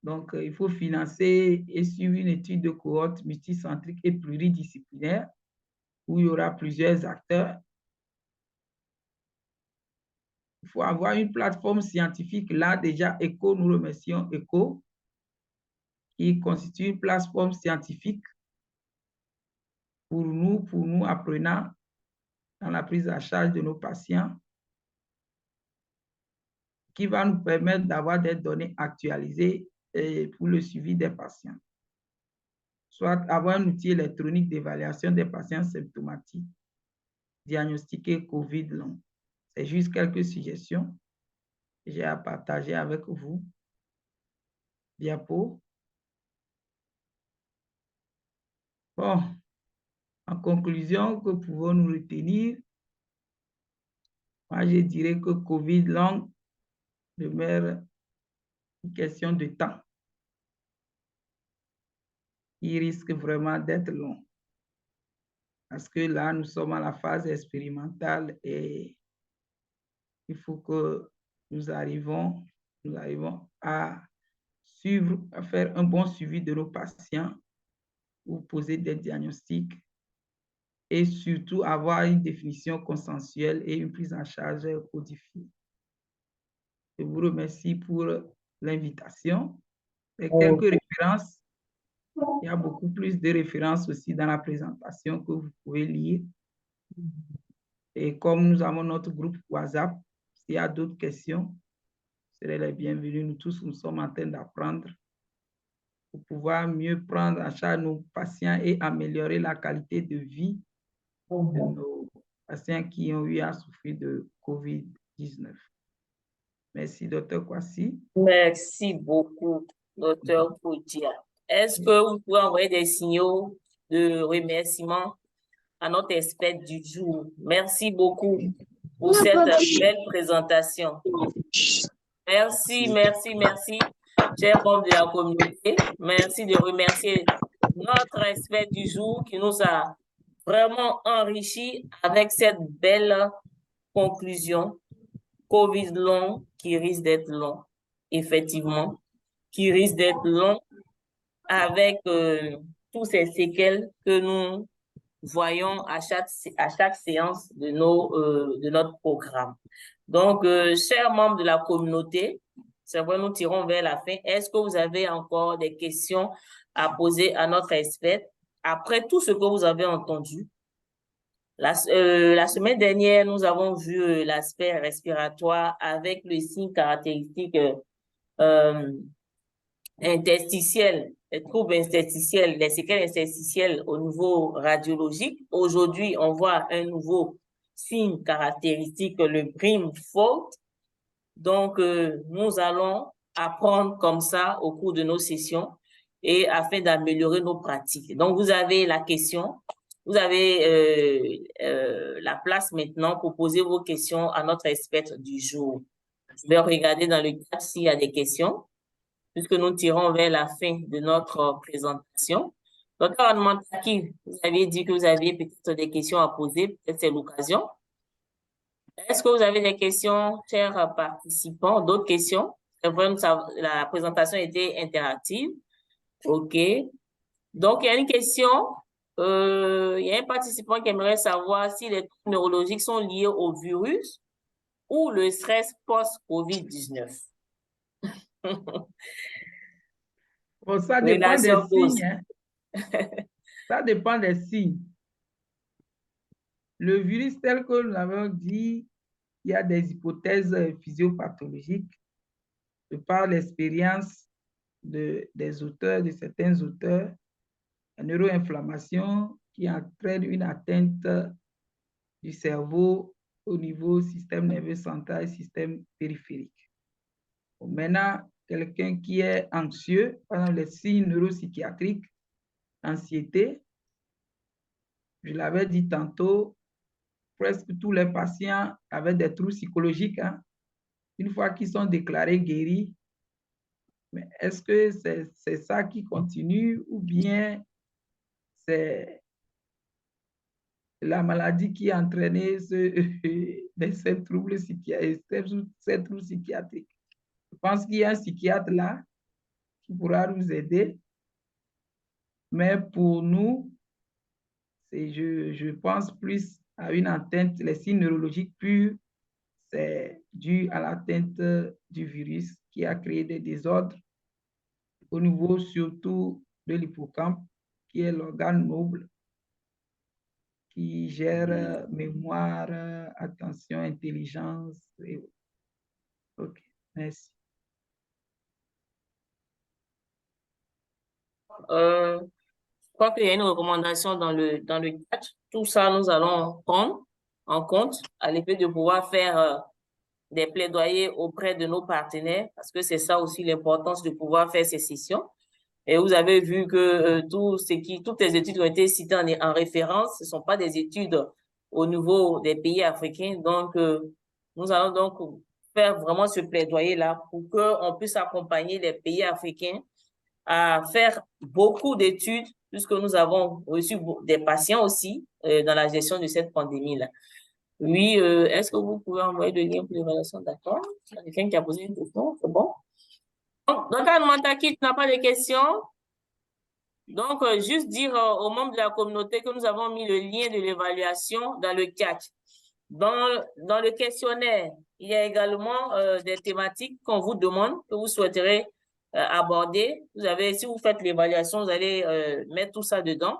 Donc, il faut financer et suivre une étude de cohorte multicentrique et pluridisciplinaire où il y aura plusieurs acteurs. Il faut avoir une plateforme scientifique. Là, déjà, ECHO, nous remercions ECHO, qui constitue une plateforme scientifique pour nous apprenants dans la prise en charge de nos patients, qui va nous permettre d'avoir des données actualisées pour le suivi des patients. Soit avoir un outil électronique d'évaluation des patients symptomatiques diagnostiqués COVID long. C'est juste quelques suggestions que j'ai à partager avec vous. Diapo. Bon, en conclusion, que pouvons-nous retenir? Moi, je dirais que COVID long demeure une question de temps. Il risque vraiment d'être long. Parce que là, nous sommes à la phase expérimentale et il faut que nous arrivons à suivre, à faire un bon suivi de nos patients pour poser des diagnostics et surtout avoir une définition consensuelle et une prise en charge codifiée. Je vous remercie pour l'invitation. Et quelques références. Il y a beaucoup plus de références aussi dans la présentation que vous pouvez lire. Et comme nous avons notre groupe WhatsApp, s'il y a d'autres questions, vous serez les bienvenus. Nous tous, nous sommes en train d'apprendre pour pouvoir mieux prendre en charge nos patients et améliorer la qualité de vie de nos patients qui ont eu à souffrir de COVID-19. Merci, Dr. Kwasi. Merci beaucoup, Dr. Koudia. Est-ce que vous pouvez envoyer des signaux de remerciement à notre expert du jour? Merci beaucoup pour cette belle présentation. Merci, merci, merci, chers membres de la communauté. Merci de remercier notre expert du jour qui nous a vraiment enrichi avec cette belle conclusion. COVID long qui risque d'être long, effectivement, qui risque d'être long avec tous ces séquelles que nous voyons à chaque séance de notre programme. Donc, chers membres de la communauté, c'est vrai, nous tirons vers la fin. Est-ce que vous avez encore des questions à poser à notre expert après tout ce que vous avez entendu? La semaine dernière, nous avons vu l'aspect respiratoire avec le signe caractéristique interstitiel, les troubles interstitiels, les séquelles interstitielles au niveau radiologique. Aujourd'hui, on voit un nouveau signe caractéristique, le Brim fault. Donc, nous allons apprendre comme ça au cours de nos sessions et afin d'améliorer nos pratiques. Donc, vous avez la question, vous avez la place maintenant pour poser vos questions à notre experte du jour. Je vais regarder dans le chat s'il y a des questions, puisque nous tirons vers la fin de notre présentation. Docteur Anmantaki, vous aviez dit que vous aviez peut-être des questions à poser, peut-être c'est l'occasion. Est-ce que vous avez des questions, chers participants, d'autres questions? C'est vrai, la présentation était interactive. OK. Donc, il y a une question. Il y a un participant qui aimerait savoir si les troubles neurologiques sont liés au virus ou le stress post-COVID-19. Bon, ça dépend des signes. Ça dépend des signes. Le virus, tel que nous l'avons dit, il y a des hypothèses physiopathologiques de par l'expérience des auteurs, de certains auteurs, la neuroinflammation qui entraîne une atteinte du cerveau au niveau système nerveux central et système périphérique. Bon, maintenant, quelqu'un qui est anxieux, par exemple les signes neuropsychiatriques, anxiété, je l'avais dit tantôt, presque tous les patients avaient des troubles psychologiques. Hein. Une fois qu'ils sont déclarés guéris, mais est-ce que c'est ça qui continue ou bien c'est la maladie qui a entraîné ces troubles psychiatriques? Je pense qu'il y a un psychiatre là qui pourra nous aider. Mais pour nous, je pense plus à une atteinte, les signes neurologiques purs, c'est dû à l'atteinte du virus qui a créé des désordres au niveau surtout de l'hippocampe, qui est l'organe noble qui gère mémoire, attention, intelligence. OK, merci. Je crois qu'il y a une recommandation dans le chat. Tout ça, nous allons prendre en compte à l'effet de pouvoir faire des plaidoyers auprès de nos partenaires, parce que c'est ça aussi l'importance de pouvoir faire ces sessions. Et vous avez vu que toutes les études ont été citées en référence, ce ne sont pas des études au niveau des pays africains. Donc, nous allons donc faire vraiment ce plaidoyer-là pour qu'on puisse accompagner les pays africains à faire beaucoup d'études, puisque nous avons reçu des patients aussi dans la gestion de cette pandémie-là. Oui, est-ce que vous pouvez envoyer le lien pour l'évaluation? D'accord. Il y a quelqu'un qui a posé une question, c'est bon? Donc, Anmantaki, tu n'as pas de questions? Donc, juste dire aux membres de la communauté que nous avons mis le lien de l'évaluation dans le chat. Dans le questionnaire, il y a également des thématiques qu'on vous demande, que vous souhaiterez aborder. Si vous faites l'évaluation, vous allez mettre tout ça dedans.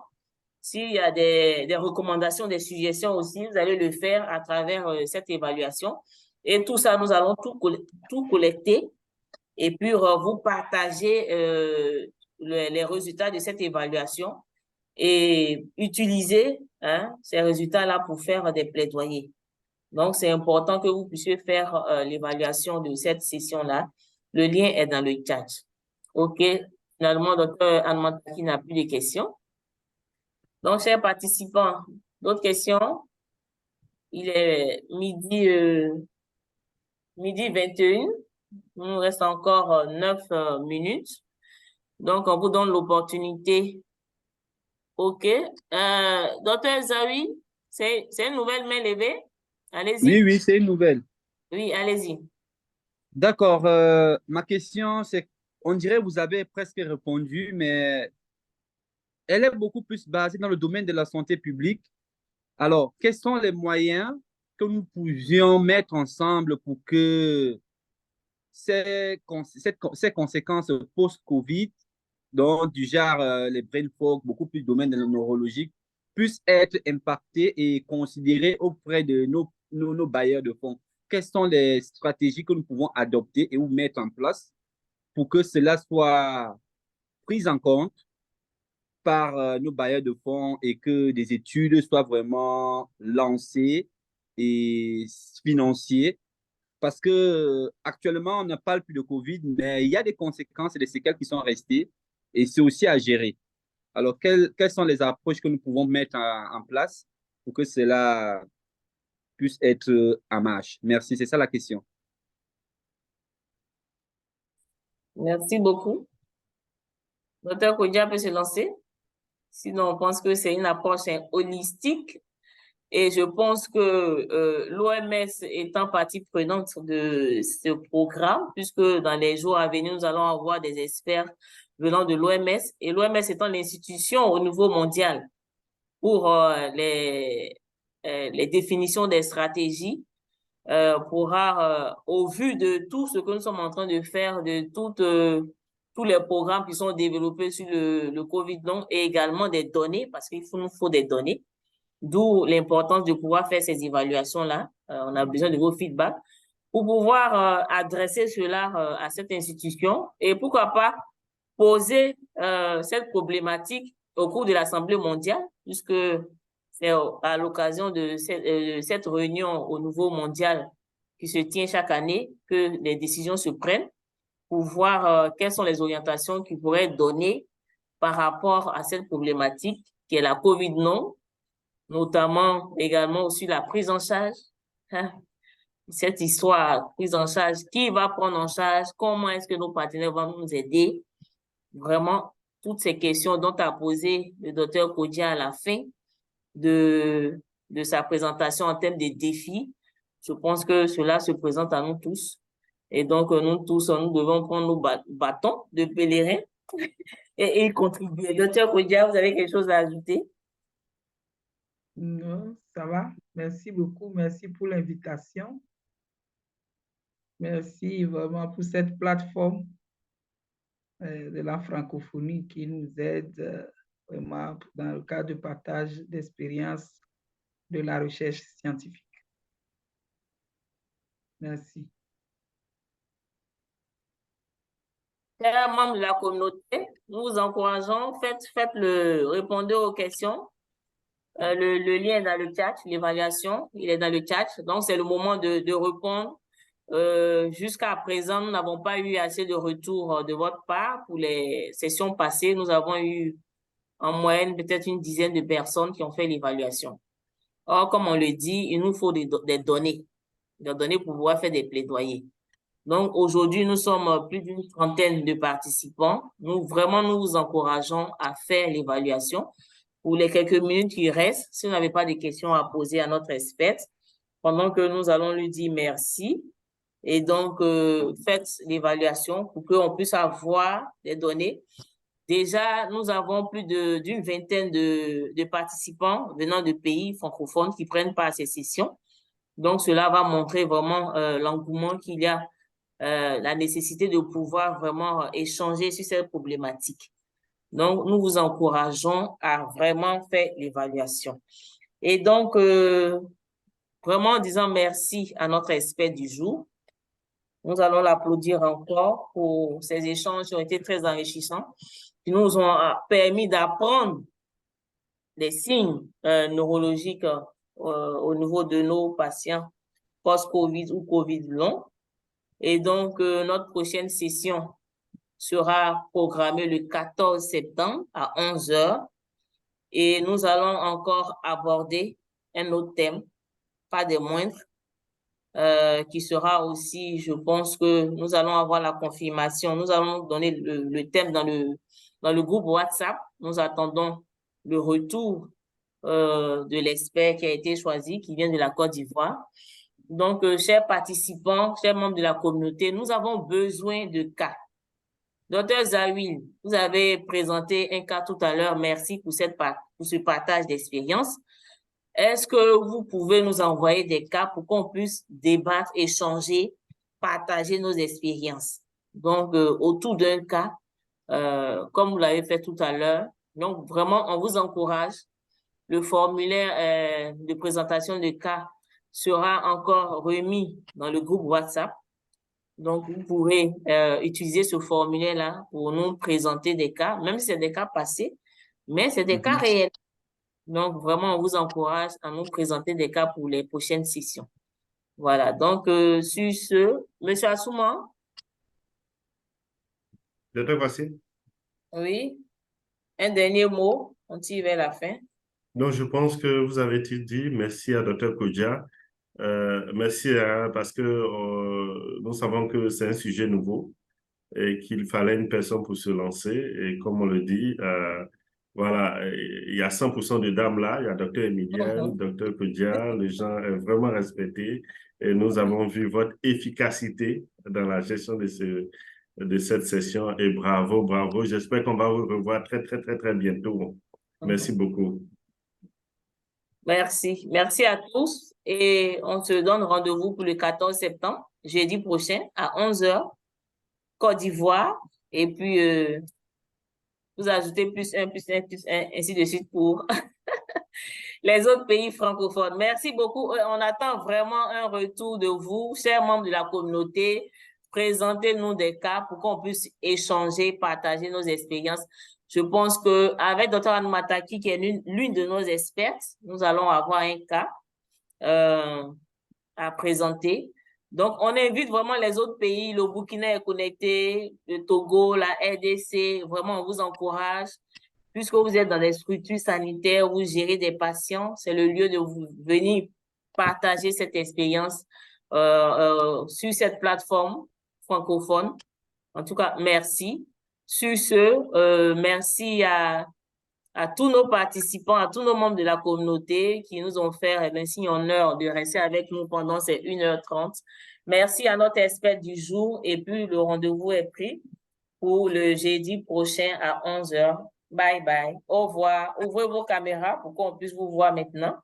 S'il y a des recommandations, des suggestions aussi, vous allez le faire à travers cette évaluation. Et tout ça, nous allons tout collecter et puis vous partager les résultats de cette évaluation et utiliser ces résultats-là pour faire des plaidoyers. Donc, c'est important que vous puissiez faire l'évaluation de cette session-là. Le lien est dans le chat. OK. Finalement, Dr. Anmantaki n'a plus de questions. Donc, chers participants, d'autres questions? Il est midi 21. Il nous reste encore 9 minutes. Donc, on vous donne l'opportunité. OK. Docteur Zawi, c'est une nouvelle main levée? Allez-y. Oui, c'est une nouvelle. Oui, allez-y. D'accord. Ma question, c'est, on dirait que vous avez presque répondu, mais elle est beaucoup plus basée dans le domaine de la santé publique. Alors, quels sont les moyens que nous pouvions mettre ensemble pour que ces conséquences post-Covid, donc du genre les brain fog, beaucoup plus de domaines neurologiques, puissent être impactés et considérés auprès de nos bailleurs de fonds? Quelles sont les stratégies que nous pouvons adopter et ou mettre en place pour que cela soit pris en compte par nos bailleurs de fonds et que des études soient vraiment lancées et financées? Parce que actuellement, on ne parle plus de Covid, mais il y a des conséquences et des séquelles qui sont restées et c'est aussi à gérer. Alors, quelles sont les approches que nous pouvons mettre en place pour que cela puisse être en marche? Merci, c'est ça la question. Merci beaucoup. Dr. Kodia peut se lancer. Sinon, on pense que c'est une approche holistique. Et je pense que l'OMS étant partie prenante de ce programme, puisque dans les jours à venir, nous allons avoir des experts venant de l'OMS, et l'OMS étant l'institution au niveau mondial pour les définitions des stratégies, pourra, au vu de tout ce que nous sommes en train de faire, de tous les programmes qui sont développés sur le COVID long, et également des données, parce qu'il nous faut des données, d'où l'importance de pouvoir faire ces évaluations-là. On a besoin de vos feedbacks pour pouvoir adresser cela à cette institution et pourquoi pas poser cette problématique au cours de l'Assemblée mondiale, puisque c'est à l'occasion de cette réunion au niveau mondial qui se tient chaque année que les décisions se prennent pour voir quelles sont les orientations qui pourraient être données par rapport à cette problématique qui est la COVID non, notamment également aussi la prise en charge. Cette histoire, prise en charge, qui va prendre en charge, comment est-ce que nos partenaires vont nous aider? Vraiment, toutes ces questions dont a posé le docteur Kodia à la fin de sa présentation en termes de défis, je pense que cela se présente à nous tous. Et donc, nous tous, nous devons prendre nos bâtons de pèlerin et y contribuer. Docteur Kodia, vous avez quelque chose à ajouter? Non, ça va. Merci beaucoup. Merci pour l'invitation. Merci vraiment pour cette plateforme de la francophonie qui nous aide vraiment dans le cadre de partage d'expériences de la recherche scientifique. Merci. Chers membres de la communauté, nous vous encourageons, répondez aux questions. Le lien est dans le chat, l'évaluation, il est dans le chat. Donc, c'est le moment de répondre. Jusqu'à présent, nous n'avons pas eu assez de retours de votre part. Pour les sessions passées, nous avons eu en moyenne peut-être une dizaine de personnes qui ont fait l'évaluation. Or, comme on le dit, il nous faut des données pour pouvoir faire des plaidoyers. Donc, aujourd'hui, nous sommes plus d'une trentaine de participants. Nous vous encourageons à faire l'évaluation. Pour les quelques minutes qui restent, si vous n'avez pas de questions à poser à notre experte, pendant que nous allons lui dire merci. Et donc, faites l'évaluation pour qu'on puisse avoir des données. Déjà, nous avons plus d'une vingtaine de participants venant de pays francophones qui prennent part à ces sessions. Donc, cela va montrer vraiment l'engouement qu'il y a, la nécessité de pouvoir vraiment échanger sur cette problématique. Donc, nous vous encourageons à vraiment faire l'évaluation. Et donc, vraiment en disant merci à notre expert du jour. Nous allons l'applaudir encore pour ces échanges qui ont été très enrichissants, qui nous ont permis d'apprendre les signes neurologiques au niveau de nos patients post-Covid ou Covid long. Et donc, notre prochaine session sera programmée le 14 septembre à 11 h. Et nous allons encore aborder un autre thème, pas des moindres, qui sera aussi, je pense que nous allons avoir la confirmation. Nous allons donner le thème dans le groupe WhatsApp. Nous attendons le retour de l'expert qui a été choisi, qui vient de la Côte d'Ivoire. Donc, chers participants, chers membres de la communauté, nous avons besoin de cas. Docteur Zawil, vous avez présenté un cas tout à l'heure. Merci pour ce partage d'expérience. Est-ce que vous pouvez nous envoyer des cas pour qu'on puisse débattre, échanger, partager nos expériences? Donc, autour d'un cas, comme vous l'avez fait tout à l'heure. Donc, vraiment, on vous encourage. Le formulaire de présentation de cas sera encore remis dans le groupe WhatsApp. Donc, vous pourrez utiliser ce formulaire-là pour nous présenter des cas, même si c'est des cas passés, mais c'est des cas réels. Donc, vraiment, on vous encourage à nous présenter des cas pour les prochaines sessions. Voilà. Donc, sur ce, M. Assouman. Docteur Kwasi. Oui. Un dernier mot, on tire vers la fin. Donc, je pense que vous avez tout dit. Merci à Dr. Kodja. Merci parce que nous savons que c'est un sujet nouveau et qu'il fallait une personne pour se lancer. Et comme on le dit, voilà, il y a 100% de dames là. Il y a Dr. Emilienne, Dr. Kodja. Les gens sont vraiment respectés. Et nous avons vu votre efficacité dans la gestion de cette session. Et bravo, bravo. J'espère qu'on va vous revoir très, très, très, très bientôt. Merci beaucoup. Merci. Merci à tous. Et on se donne rendez-vous pour le 14 septembre, jeudi prochain, à 11 h, Côte d'Ivoire. Et puis, vous ajoutez +1, +1, +1, ainsi de suite pour les autres pays francophones. Merci beaucoup. On attend vraiment un retour de vous, chers membres de la communauté. Présentez-nous des cas pour qu'on puisse échanger, partager nos expériences. Je pense qu'avec Dr. Anne Mataki, qui est l'une de nos expertes, nous allons avoir un cas à présenter. Donc, on invite vraiment les autres pays. Le Burkina est connecté, le Togo, la RDC. Vraiment, on vous encourage. Puisque vous êtes dans des structures sanitaires, vous gérez des patients, c'est le lieu de venir partager cette expérience sur cette plateforme francophone. En tout cas, merci. Sur ce, merci à tous nos participants, à tous nos membres de la communauté qui nous ont fait l'insigne honneur de rester avec nous pendant ces 1 h 30. Merci à notre expert du jour et puis le rendez-vous est pris pour le jeudi prochain à 11 h. Bye bye. Au revoir. Ouvrez vos caméras pour qu'on puisse vous voir maintenant.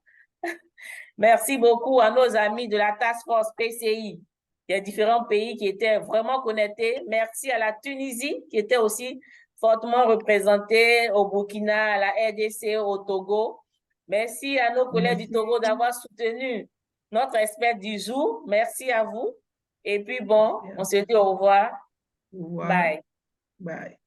Merci beaucoup à nos amis de la Task Force PCI des différents pays qui étaient vraiment connectés. Merci à la Tunisie qui était aussi fortement représentée, au Burkina, à la RDC, au Togo. Merci à nos collègues du Togo d'avoir soutenu notre expert du jour. Merci à vous. Et puis bon, on se dit au revoir. Au revoir. Bye. Bye.